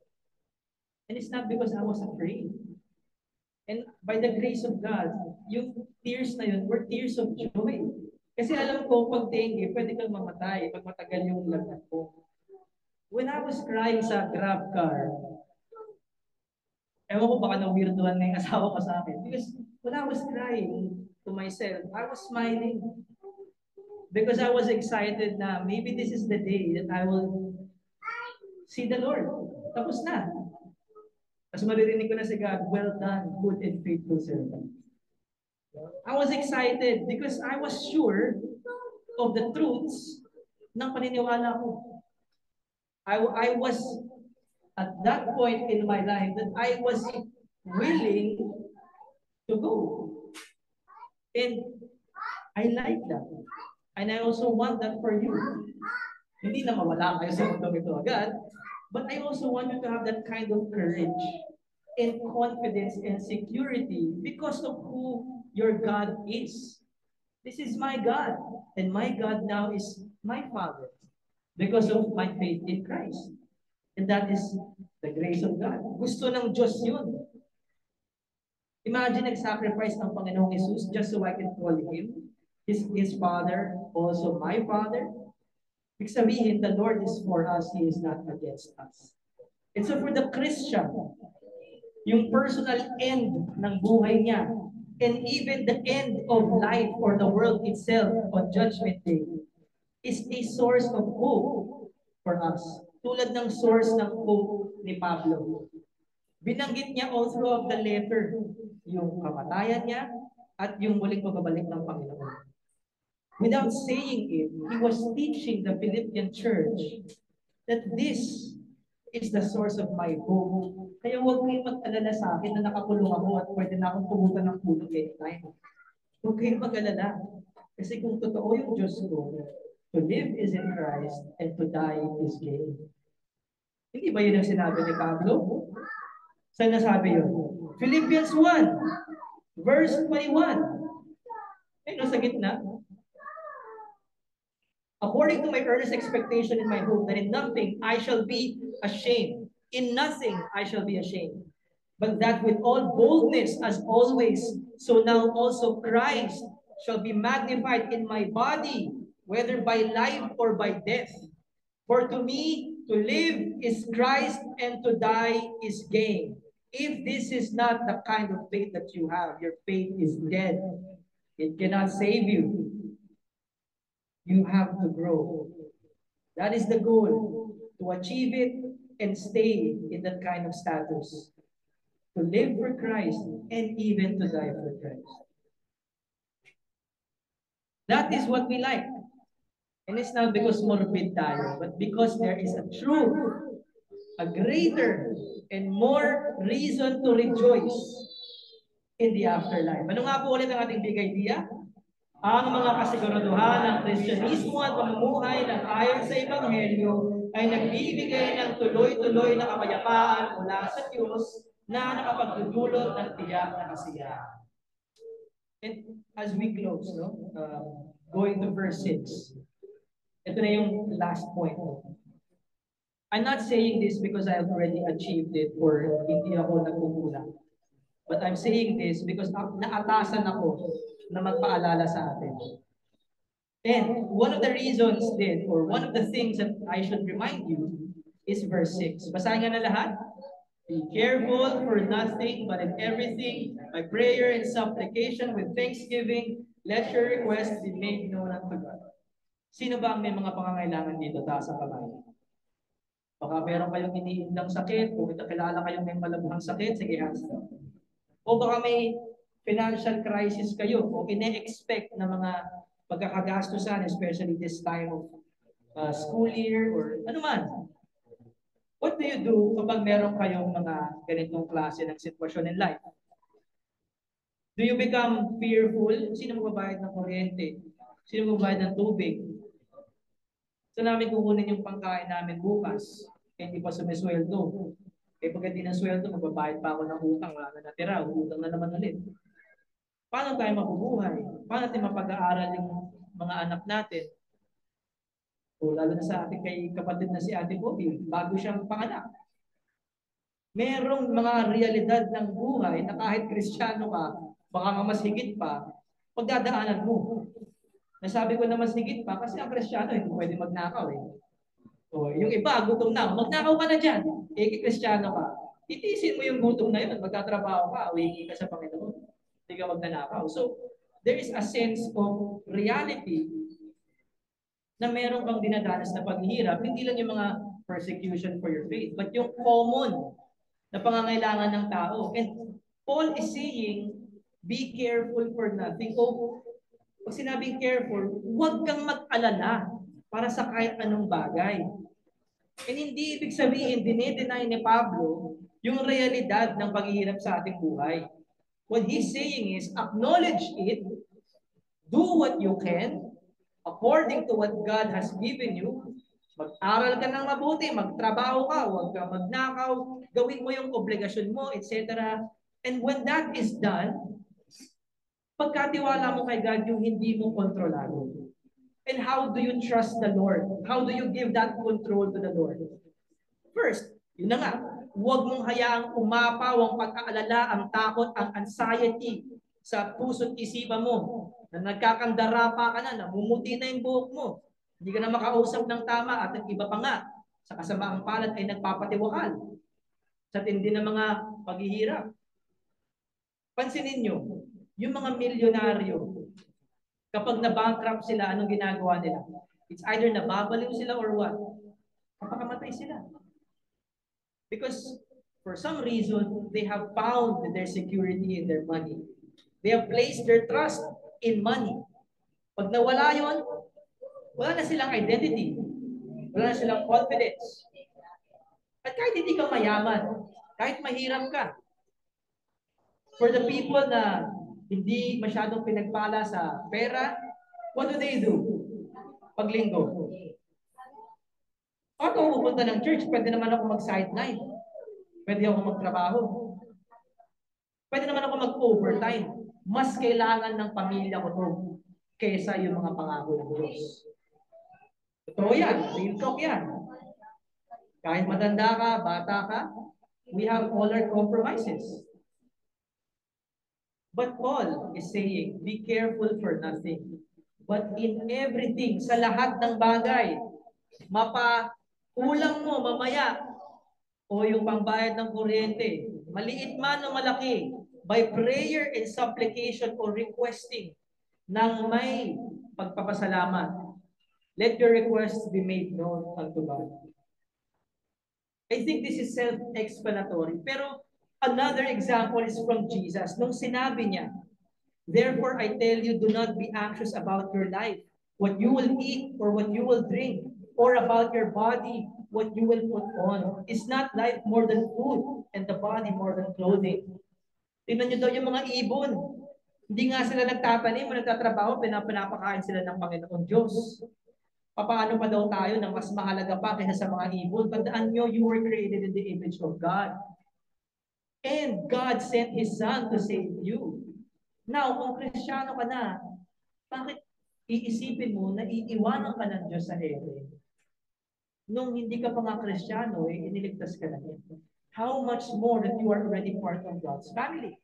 And it's not because I was afraid. And by the grace of God, yung tears na yun were tears of joy. Kasi alam ko, pag dengue, pwede kang mamatay pag matagal yung lagnat ko. When I was crying sa grab car, ewan ko baka na-weirdohan na yung asawa ko sa akin. Because when I was crying to myself, I was smiling. Because I was excited na maybe this is the day that I will see the Lord. Tapos na. Tapos maririnig ko na si God, well done, good and faithful servant. I was excited because I was sure of the truths ng paniniwala ko. I was at that point in my life that I was willing to go. And I like that. And I also want that for you. Hindi na mawala kayo sa mundong ito agad, but I also want you to have that kind of courage and confidence and security because of who your God is. This is my God, and my God now is my Father because of my faith in Christ. And that is the grace of God. Gusto ng Diyos yun. Imagine nag-sacrifice ng Panginoong Jesus just so I can call Him His Father, also my Father. Ibig sabihin, the Lord is for us, He is not against us. And so for the Christian, yung personal end ng buhay niya, and even the end of life for the world itself on Judgment Day, is a source of hope for us. Tulad ng source ng hope ni Pablo. Binanggit niya all throughout the letter, yung kamatayan niya at yung muling pagbabalik ng Panginoon. Without saying it, he was teaching the Philippian church that this is the source of my hope. Kaya huwag kayong mag-alala sa akin na nakakulong ako at pwede na akong pumunta ng kulong anytime. Huwag kayong mag-alala. Kasi kung totoo yung Diyos ko, to live is in Christ and to die is gain. Hindi ba yun ang sinabi ni Pablo? Saan nasabi yun? Philippians 1, verse 21. Ay, nasa gitna. According to my earnest expectation and my hope that in nothing I shall be ashamed. In nothing I shall be ashamed. But that with all boldness as always, so now also Christ shall be magnified in my body, whether by life or by death. For to me, to live is Christ and to die is gain. If this is not the kind of faith that you have, your faith is dead. It cannot save you. You have to grow. That is the goal, to achieve it and stay in that kind of status. To live for Christ and even to die for Christ. That is what we like. And it's not because morbid tayo, but because there is a truth, a greater and more reason to rejoice in the afterlife. Ano nga po ulit ang ating big idea? Ang mga kasiguraduhan ng Kristyanismo at pamumuhay ng ayon sa Ebanghelyo ay nagbibigay ng tuloy-tuloy na kapayapaan mula sa Diyos na nakapagdudulot ng tiyak na kasiyahan. And as we close, going to verse 6, Ito na yung last point. I'm not saying this because I have already achieved it or hindi ako nagkukulang. But I'm saying this because naatasan ako na magpaalala sa atin. And one of the reasons din, or one of the things that I should remind you is verse 6. Basahin nga na lahat. Be careful for nothing, but in everything, by prayer and supplication with thanksgiving, let your requests be made known unto God. Sino ba ang may mga pangangailangan dito? Taas ang kamay. Baka meron kayong iniindang sakit, kung kilala kayong may malabuhang sakit, sige, hands down. O baka may financial crisis kayo, o ine-expect na mga pagkakagastusan, especially this time of school year, or ano man. What do you do kapag meron kayong mga ganitong klase ng sitwasyon in life? Do you become fearful? Sino magbabayad ng kuryente? Sino magbabayad ng tubig? Saan namin kukunin yung pangkain namin bukas? Hindi pa sumisweldo. Eh pagka di ng sweldo, magbabayad pa ako ng utang, wala na natira, utang na naman ulit. Paano tayo mabubuhay? Paano natin mapag-aaral yung mga anak natin? O lalo na sa ating kay kapatid na si Ate Bobby, bago siyang panganak. Merong mga realidad ng buhay na kahit Kristiyano ka, baka nga mas higit pa, pagdadaanan mo. Nasabi ko na mas higit pa kasi ang Kristiyano hindi pwede magnakaw eh. O, yung iba, gutom na. Magnakaw ka na dyan. Eh, Kristiyano ka. Titiisin mo yung gutom na yun. Magtatrabaho ka, uwingi ka sa Panginoon. Hindi ka magnanakaw. So, there is a sense of reality na meron kang dinadanas na paghihirap, hindi lang yung mga persecution for your faith, but yung common na pangangailangan ng tao. And Paul is saying, be careful for nothing. O, pag sinabing careful, huwag kang mag-alala para sa kahit anong bagay. And hindi ibig sabihin, dinideny ni Pablo yung realidad ng paghihirap sa ating buhay. What he's saying is, acknowledge it, do what you can, according to what God has given you. Mag-aral ka ng mabuti, magtrabaho ka, huwag ka magnakaw, gawin mo yung obligasyon mo, etc. And when that is done, pagkatiwala mo kay God yung hindi mo kontrolado. And how do you trust the Lord? How do you give that control to the Lord? First, yun na nga, huwag mong hayaang umapaw ang pag-aalala, ang takot, ang anxiety sa puso't isipan mo na nagkakandara pa ka na, namumuti na yung buhok mo, hindi ka na makausap ng tama at ang iba pa nga, sa kasamaang palad ay nagpapatiwakal sa tindi ng mga paghihirap. Pansinin nyo, yung mga milyonaryo, kapag na-bankrupt sila, anong ginagawa nila? It's either nababaliw sila or what? Kapakamatay sila. Because for some reason, they have found their security in their money. They have placed their trust in money. Pag nawala yon, wala na silang identity. Wala na silang confidence. At kahit hindi ka mayaman, kahit mahirap ka, for the people na hindi masyadong pinagpala sa pera, what do they do? Paglinggo. Ako pupunta ng church, pwede naman ako mag-sideline. Pwede ako magtrabaho. Pwede naman ako mag-overtime. Mas kailangan ng pamilya ko to kaysa yung mga pangako ng Diyos. Totoo yan. Real talk yan. Kahit matanda ka, bata ka, we have all our compromises. But Paul is saying, be careful for nothing. But in everything, sa lahat ng bagay, mapa-ulang mo mamaya, o yung pangbayad ng kuryente, maliit man o malaki, by prayer and supplication or requesting ng may pagpapasalamat, let your requests be made known unto God. I think this is self-explanatory. Pero another example is from Jesus. Nung sinabi niya, therefore I tell you, do not be anxious about your life, what you will eat or what you will drink, or about your body, what you will put on. Is not life more than food, and the body more than clothing? Tingnan niyo daw yung mga ibon. Hindi nga sila nagtatanim o nagtatrabaho, pinapakain sila ng Panginoon Diyos. Paano pa daw tayo na mas mahalaga pa kaysa sa mga ibon? Tandaan nyo, you were created in the image of God. And God sent His Son to save you. Now, kung Kristiyano ka na, bakit Iisipin mo na iiwanan ka ng Diyos sa Eden. Nung hindi ka pa nga Kristiyano, iniligtas ka na niya. How much more that you are already part of God's family?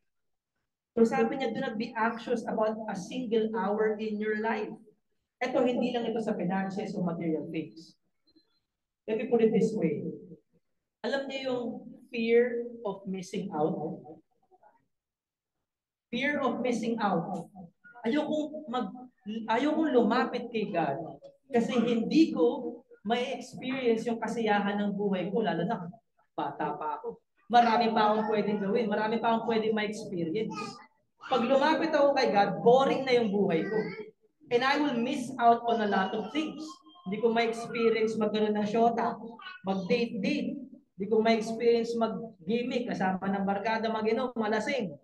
So sabi niya, do not be anxious about a single hour in your life. Ito, hindi lang ito sa finances o material things. Let me put it this way. Alam niyo yung fear of missing out? Fear of missing out. Ayokong lumapit kay God kasi hindi ko may experience yung kasiyahan ng buhay ko, lalo na bata pa ako. Marami pa akong pwedeng gawin, marami pa akong pwedeng ma-experience. Pag lumapit ako kay God, boring na yung buhay ko. And I will miss out on a lot of things. Hindi ko ma-experience magkaroon ng shota, mag-date-date. Hindi ko ma-experience mag-gimmick kasama ng barkada, mag-inom, malasing.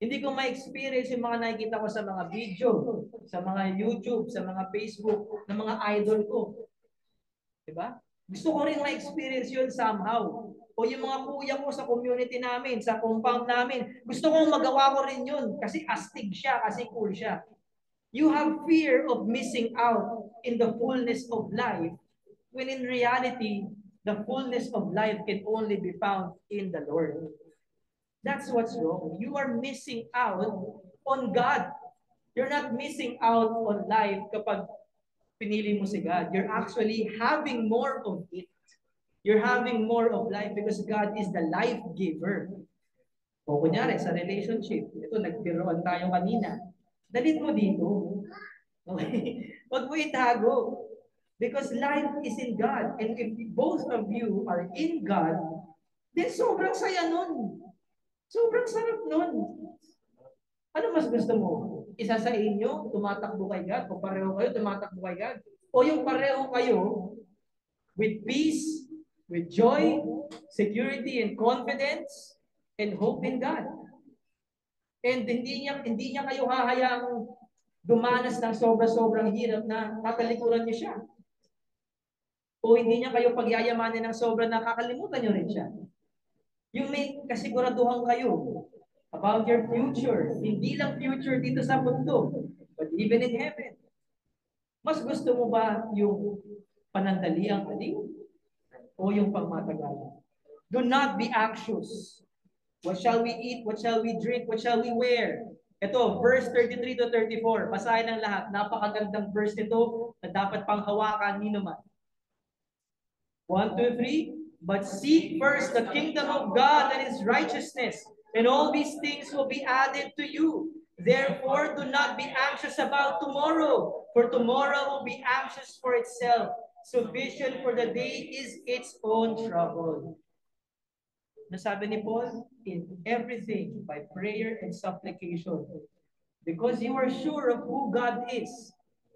Hindi ko ma-experience yung mga nakikita ko sa mga video, sa mga YouTube, sa mga Facebook, ng mga idol ko. Diba? Gusto ko rin ma-experience yun somehow. O yung mga kuya ko sa community namin, sa compound namin, gusto kong magawa ko rin yun kasi astig siya, kasi cool siya. You have fear of missing out in the fullness of life when in reality, the fullness of life can only be found in the Lord. That's what's wrong. You are missing out on God. You're not missing out on life kapag pinili mo si God. You're actually having more of it. You're having more of life because God is the life giver. O kunyari, sa relationship, ito, nagbiroan tayo kanina. Dalit mo dito. Okay? Huwag mo itago. Because life is in God. And if both of you are in God, then sobrang saya nun. Sobrang sarap nun. Ano mas gusto mo? Isa sa inyo, tumatakbo kay God, o pareho kayo, tumatakbo kay God. O yung pareho kayo, with peace, with joy, security, and confidence, and hope in God. And hindi niya kayo hahayaang dumanas ng sobra-sobrang hirap na tatalikuran niyo siya. O hindi niya kayo pagyayamanin ng sobra na kakalimutan niyo rin siya. Yung may kasiguraduhan kayo about your future. Hindi lang future dito sa mundo, but even in heaven. Mas gusto mo ba yung panandaliang aling o yung pagmatagalan? Do not be anxious. What shall we eat? What shall we drink? What shall we wear? Ito, verse 33 to 34. Basahin ng lahat. Napakagandang verse nito na dapat panghawakan nino man. 1, 2, 3. But seek first the kingdom of God and his righteousness, and all these things will be added to you. Therefore, do not be anxious about tomorrow, for tomorrow will be anxious for itself. Sufficient for the day is its own trouble. Nasabi ni Paul, in everything by prayer and supplication, because you are sure of who God is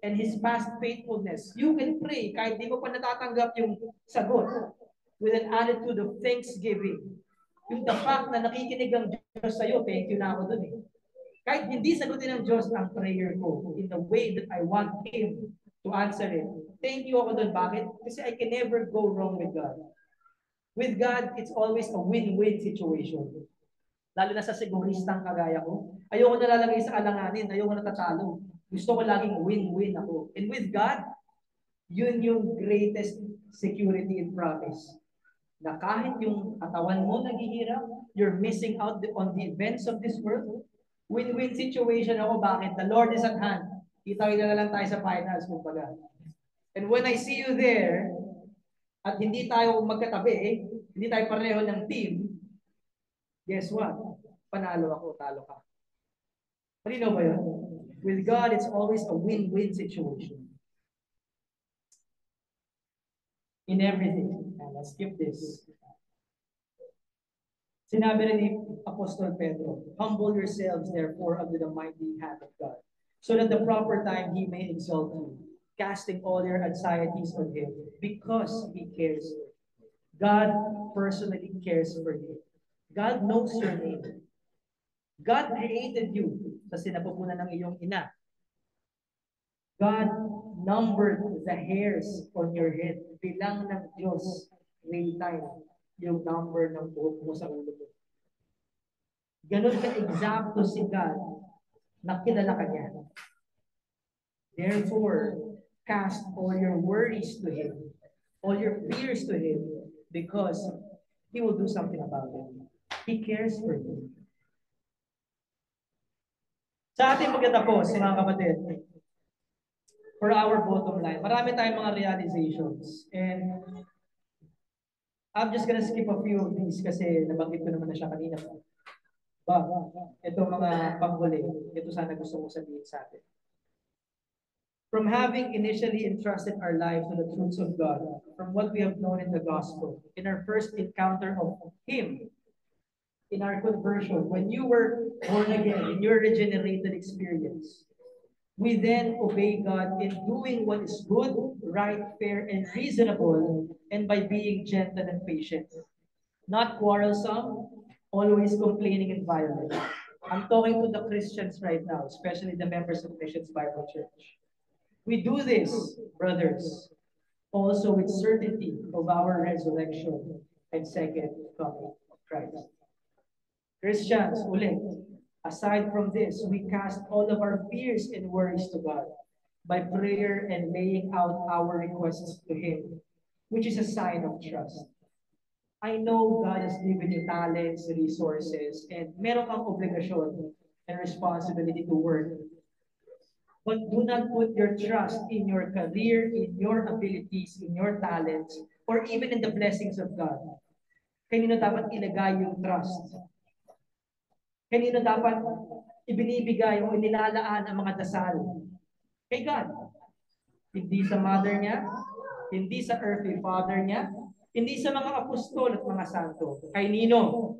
and His past faithfulness, you can pray kahit di mo pa natatanggap yung sagot with an attitude of thanksgiving. Yung the fact na nakikinig ang Diyos sa'yo, thank you na ako dun eh. Kahit hindi sagutin ng Diyos ang prayer ko in the way that I want Him to answer it, thank you ako dun. Bakit? Kasi I can never go wrong with God. With God, it's always a win-win situation. Lalo na sa siguristang kagaya ko. Ayoko nalalagay sa alanganin, ayoko natatalo. Gusto ko laging win-win ako. And with God, yun yung greatest security and promise. Na kahit yung katawan mo naghihirap, you're missing out on the events of this world. Win-win situation ako. Bakit? The Lord is at hand. Kita-kita na lang tayo sa finals, kumbaga. And when I see you there, at hindi tayo magkatabi, hindi tayo pareho ng team, guess what? Panalo ako, talo ka. Malinaw ba yun? With God, it's always a win-win situation. In everything. Now, let's skip this. Sinabi rin ni Apostol Pedro, humble yourselves therefore under the mighty hand of God, so that the proper time He may exalt you, casting all your anxieties on Him, because He cares for you. God personally cares for you. God knows your name. God created you sa sinapupunan ng iyong ina. God numbered the hairs on your head. Bilang ng Diyos, real time, yung number ng buhok mo sa ulo mo. Ganun ka-exacto si God na kilala ka niya. Therefore, cast all your worries to Him, all your fears to Him, because He will do something about it. He cares for you. Sa ating pagkatapos, mga kapatid, for our bottom line, marami tayong mga realizations. And I'm just gonna skip a few of these kasi nabanggit ko naman na siya kanina pa. But, ito mga panghuli, ito sana gusto ko sabihin sa atin. From having initially entrusted our lives to the truths of God, from what we have known in the gospel, in our first encounter of Him, in our conversion, when you were born again, in your regenerated experience, we then obey God in doing what is good, right, fair, and reasonable, and by being gentle and patient. Not quarrelsome, always complaining and violent. I'm talking to the Christians right now, especially the members of Missions Bible Church. We do this, brothers, also with certainty of our resurrection and second coming of Christ. Christians, ulit, aside from this, we cast all of our fears and worries to God by prayer and laying out our requests to Him, which is a sign of trust. I know God has given you talents, resources, and meron kang obligasyon and responsibility to work. But do not put your trust in your career, in your abilities, in your talents, or even in the blessings of God. Kanino dapat ilagay yung trust? Kanino dapat ibinibigay o inilalaan ang mga dasal? Kay God. Hindi sa mother niya, hindi sa earthly father niya, hindi sa mga apostol at mga santo. Kay nino?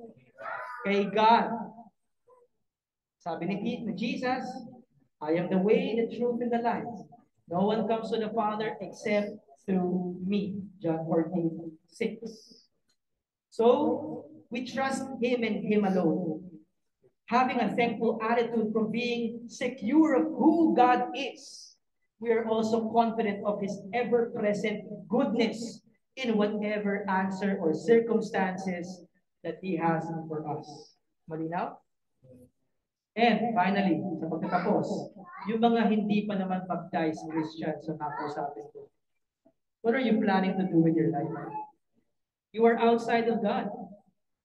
Kay God. Sabi ni Jesus, I am the way, the truth, and the life. No one comes to the Father except through me. John 14:6. So, we trust Him and Him alone. Having a thankful attitude from being secure of who God is, we are also confident of His ever-present goodness in whatever answer or circumstances that He has for us. Malinaw? And finally, sa pagtatapos, yung mga hindi pa naman baptized Christians sa nakausapin ko, what are you planning to do with your life? You are outside of God.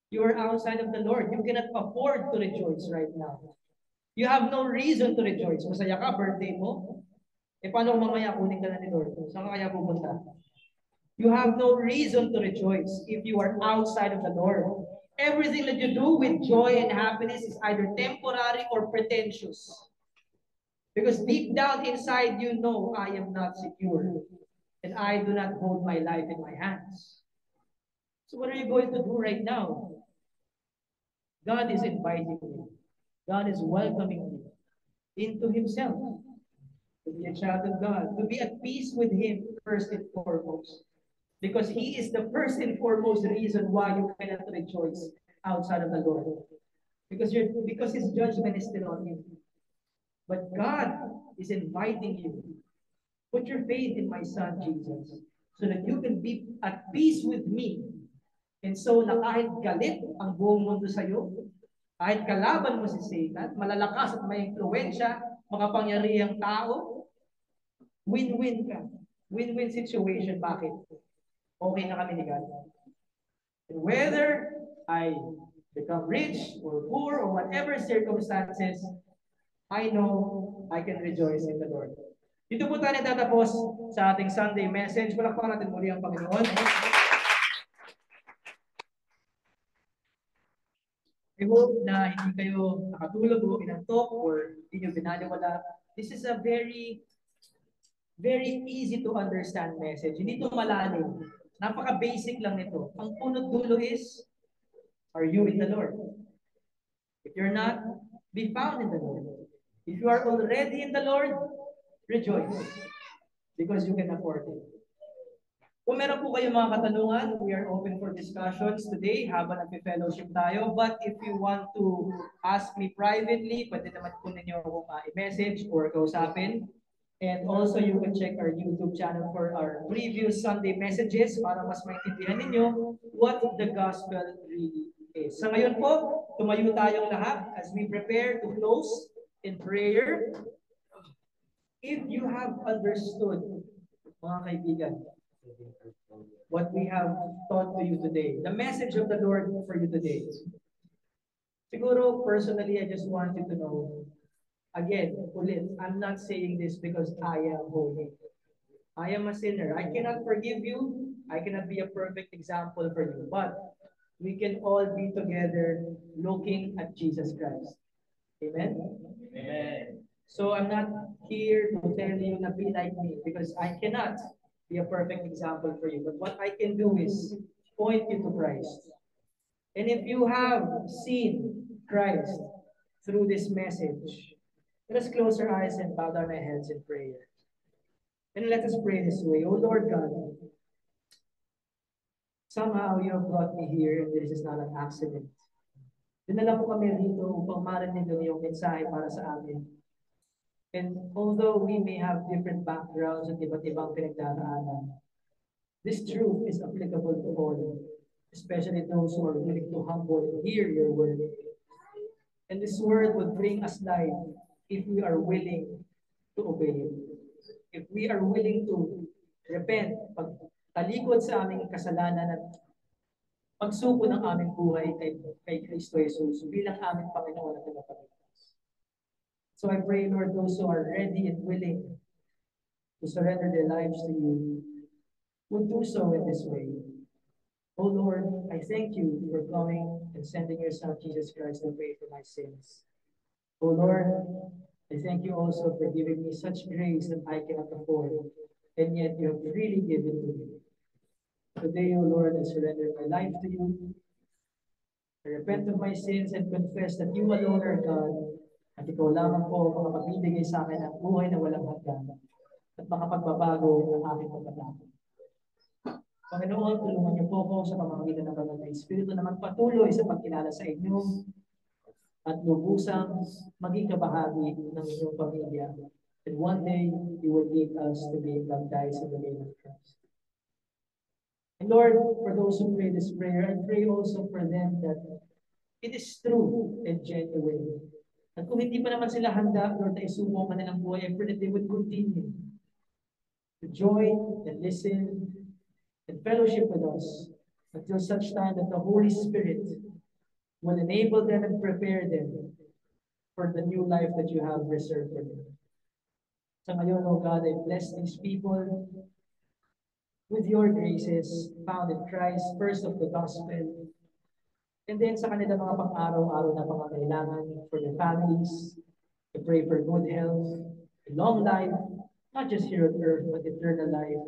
You are outside of the Lord. You cannot afford to rejoice right now. You have no reason to rejoice. Masaya ka, birthday mo. E paano kung mamaya kunin ka na ni Lord? Saan ka kaya pupunta? You have no reason to rejoice if you are outside of the Lord. Everything that you do with joy and happiness is either temporary or pretentious. Because deep down inside you know I am not secure. And I do not hold my life in my hands. So what are you going to do right now? God is inviting you. God is welcoming you into Himself. To be a child of God. To be at peace with Him first and foremost. Because He is the first and foremost reason why you cannot rejoice outside of the Lord. Because His judgment is still on you. But God is inviting you. Put your faith in my Son, Jesus, so that you can be at peace with me. And so na kahit galit ang buong mundo sa iyo, kahit kalaban mo si Satan, malalakas at may impluwensya, makapangyarihang tao, win-win ka. Win-win situation. Bakit? Okay na kami ni God. And whether I become rich or poor or whatever circumstances, I know I can rejoice in the Lord. Dito po tayo tatapos sa ating Sunday message. Palakpakan natin muli ang Panginoon. I hope na hindi kayo nakatulog o inantok or hindi nyo binaliwala. This is a very easy to understand message. Hindi ito malalim. Napaka-basic lang nito. Ang punot dulo is, are you in the Lord? If you're not, be found in the Lord. If you are already in the Lord, rejoice. Because you can afford it. Kung meron po kayong mga katanungan, we are open for discussions today habang nag-fellowship tayo. But if you want to ask me privately, pwede naman po ninyo akong i-message or kausapin. And also, you can check our YouTube channel for our previous Sunday messages para mas maintindihan ninyo what the gospel really is. Sa ngayon po, tumayo tayong lahat as we prepare to close in prayer. If you have understood, mga kaibigan, what we have taught to you today, the message of the Lord for you today, siguro, personally, I just want you to know, again, ulit, I'm not saying this because I am holy. I am a sinner. I cannot forgive you. I cannot be a perfect example for you. But we can all be together looking at Jesus Christ. Amen? Amen. So I'm not here to tell you to be like me because I cannot be a perfect example for you. But what I can do is point you to Christ. And if you have seen Christ through this message, let us close our eyes and bow down our heads in prayer. And let us pray this way. Oh Lord God, somehow you have brought me here and this is not an accident. Dinala mo kami rito upang marinig ang iyong mensahe para sa amin. And although we may have different backgrounds at iba't ibang pinagdaraanan, this truth is applicable to all, especially those who are willing to humble and hear your word. And this word would bring us life if we are willing to obey it. If we are willing to repent, pagtalikod sa aming kasalanan at pagsuko ng aming buhay kay Kristo Jesus bilang aming Panginoon at Tagapagligtas. So I pray, Lord, those who are ready and willing to surrender their lives to you would do so in this way. Oh Lord, I thank you for coming and sending your Son, Jesus Christ, to pay for my sins. Oh Lord, I thank you also for giving me such grace that I cannot afford, and yet you have freely given to me. Today, O Lord, I surrender my life to you. I repent of my sins and confess that you alone are God, at ikaw lamang po ang makapagibigay sa akin ng buhay na walang hanggan at makapagbabago ng aking pagkatapos. Panginoon, tulungan niyo po ako sa pamamagitan ng Banal na Espiritu na magpatuloy sa pagkilala sa inyo at lubusang maging kabahagi ng inyong pamilya. And one day, you will lead us to be baptized in the name of Christ. And Lord, for those who pray this prayer, I pray also for them that it is true and genuine. At kung hindi pa naman sila handa, Lord, na isumo ka nilang buhay, I pray that they would continue to join and listen and fellowship with us until such time that the Holy Spirit will enable them and prepare them for the new life that you have reserved for them. Sa ngayon, O God, I bless these people with your graces found in Christ, first of the gospel, and then sa kanila mga pang-araw-araw na pangangailangan for their families. I pray for good health, long life, not just here on earth, but eternal life.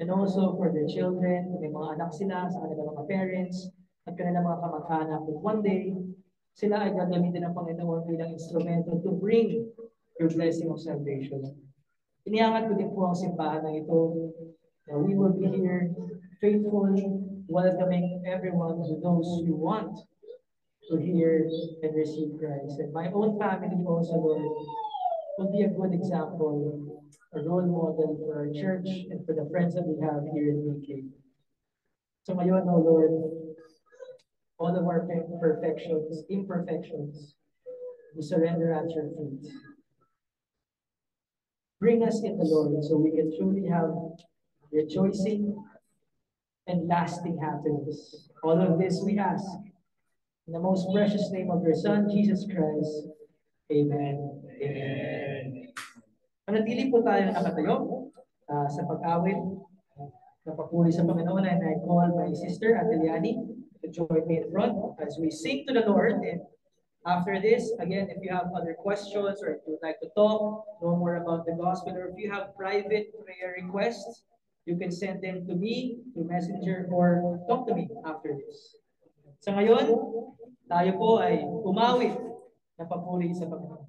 And also for their children, may mga anak sila sa kanilang mga parents, at kanilang mga kamag-anak. But one day, sila ay gagamitin ng Panginoon bilang instrumento to bring your blessing of salvation. Iniangat ko din po ang simbahan na ito. We will be here faithfully welcoming everyone to those who want to hear and receive Christ. And my own family also, Lord, will be a good example, a role model for our church and for the friends that we have here in UK. So ngayon, O Lord, all of our perfections, imperfections, we surrender at your feet. Bring us in the Lord so we can truly have rejoicing and lasting happiness. All of this we ask in the most precious name of your Son, Jesus Christ. Amen. Amen. Manatili po tayo nakatayo sa pag-awit na papuri sa Panginoon, and I call my sister Ateliani to join me in front as we sing to the Lord. And after this, again, if you have other questions or if you would like to talk, know more about the gospel, or if you have private prayer requests, you can send them to me through Messenger or talk to me after this. Sa ngayon, tayo po ay umawit na papuri sa Panginoon.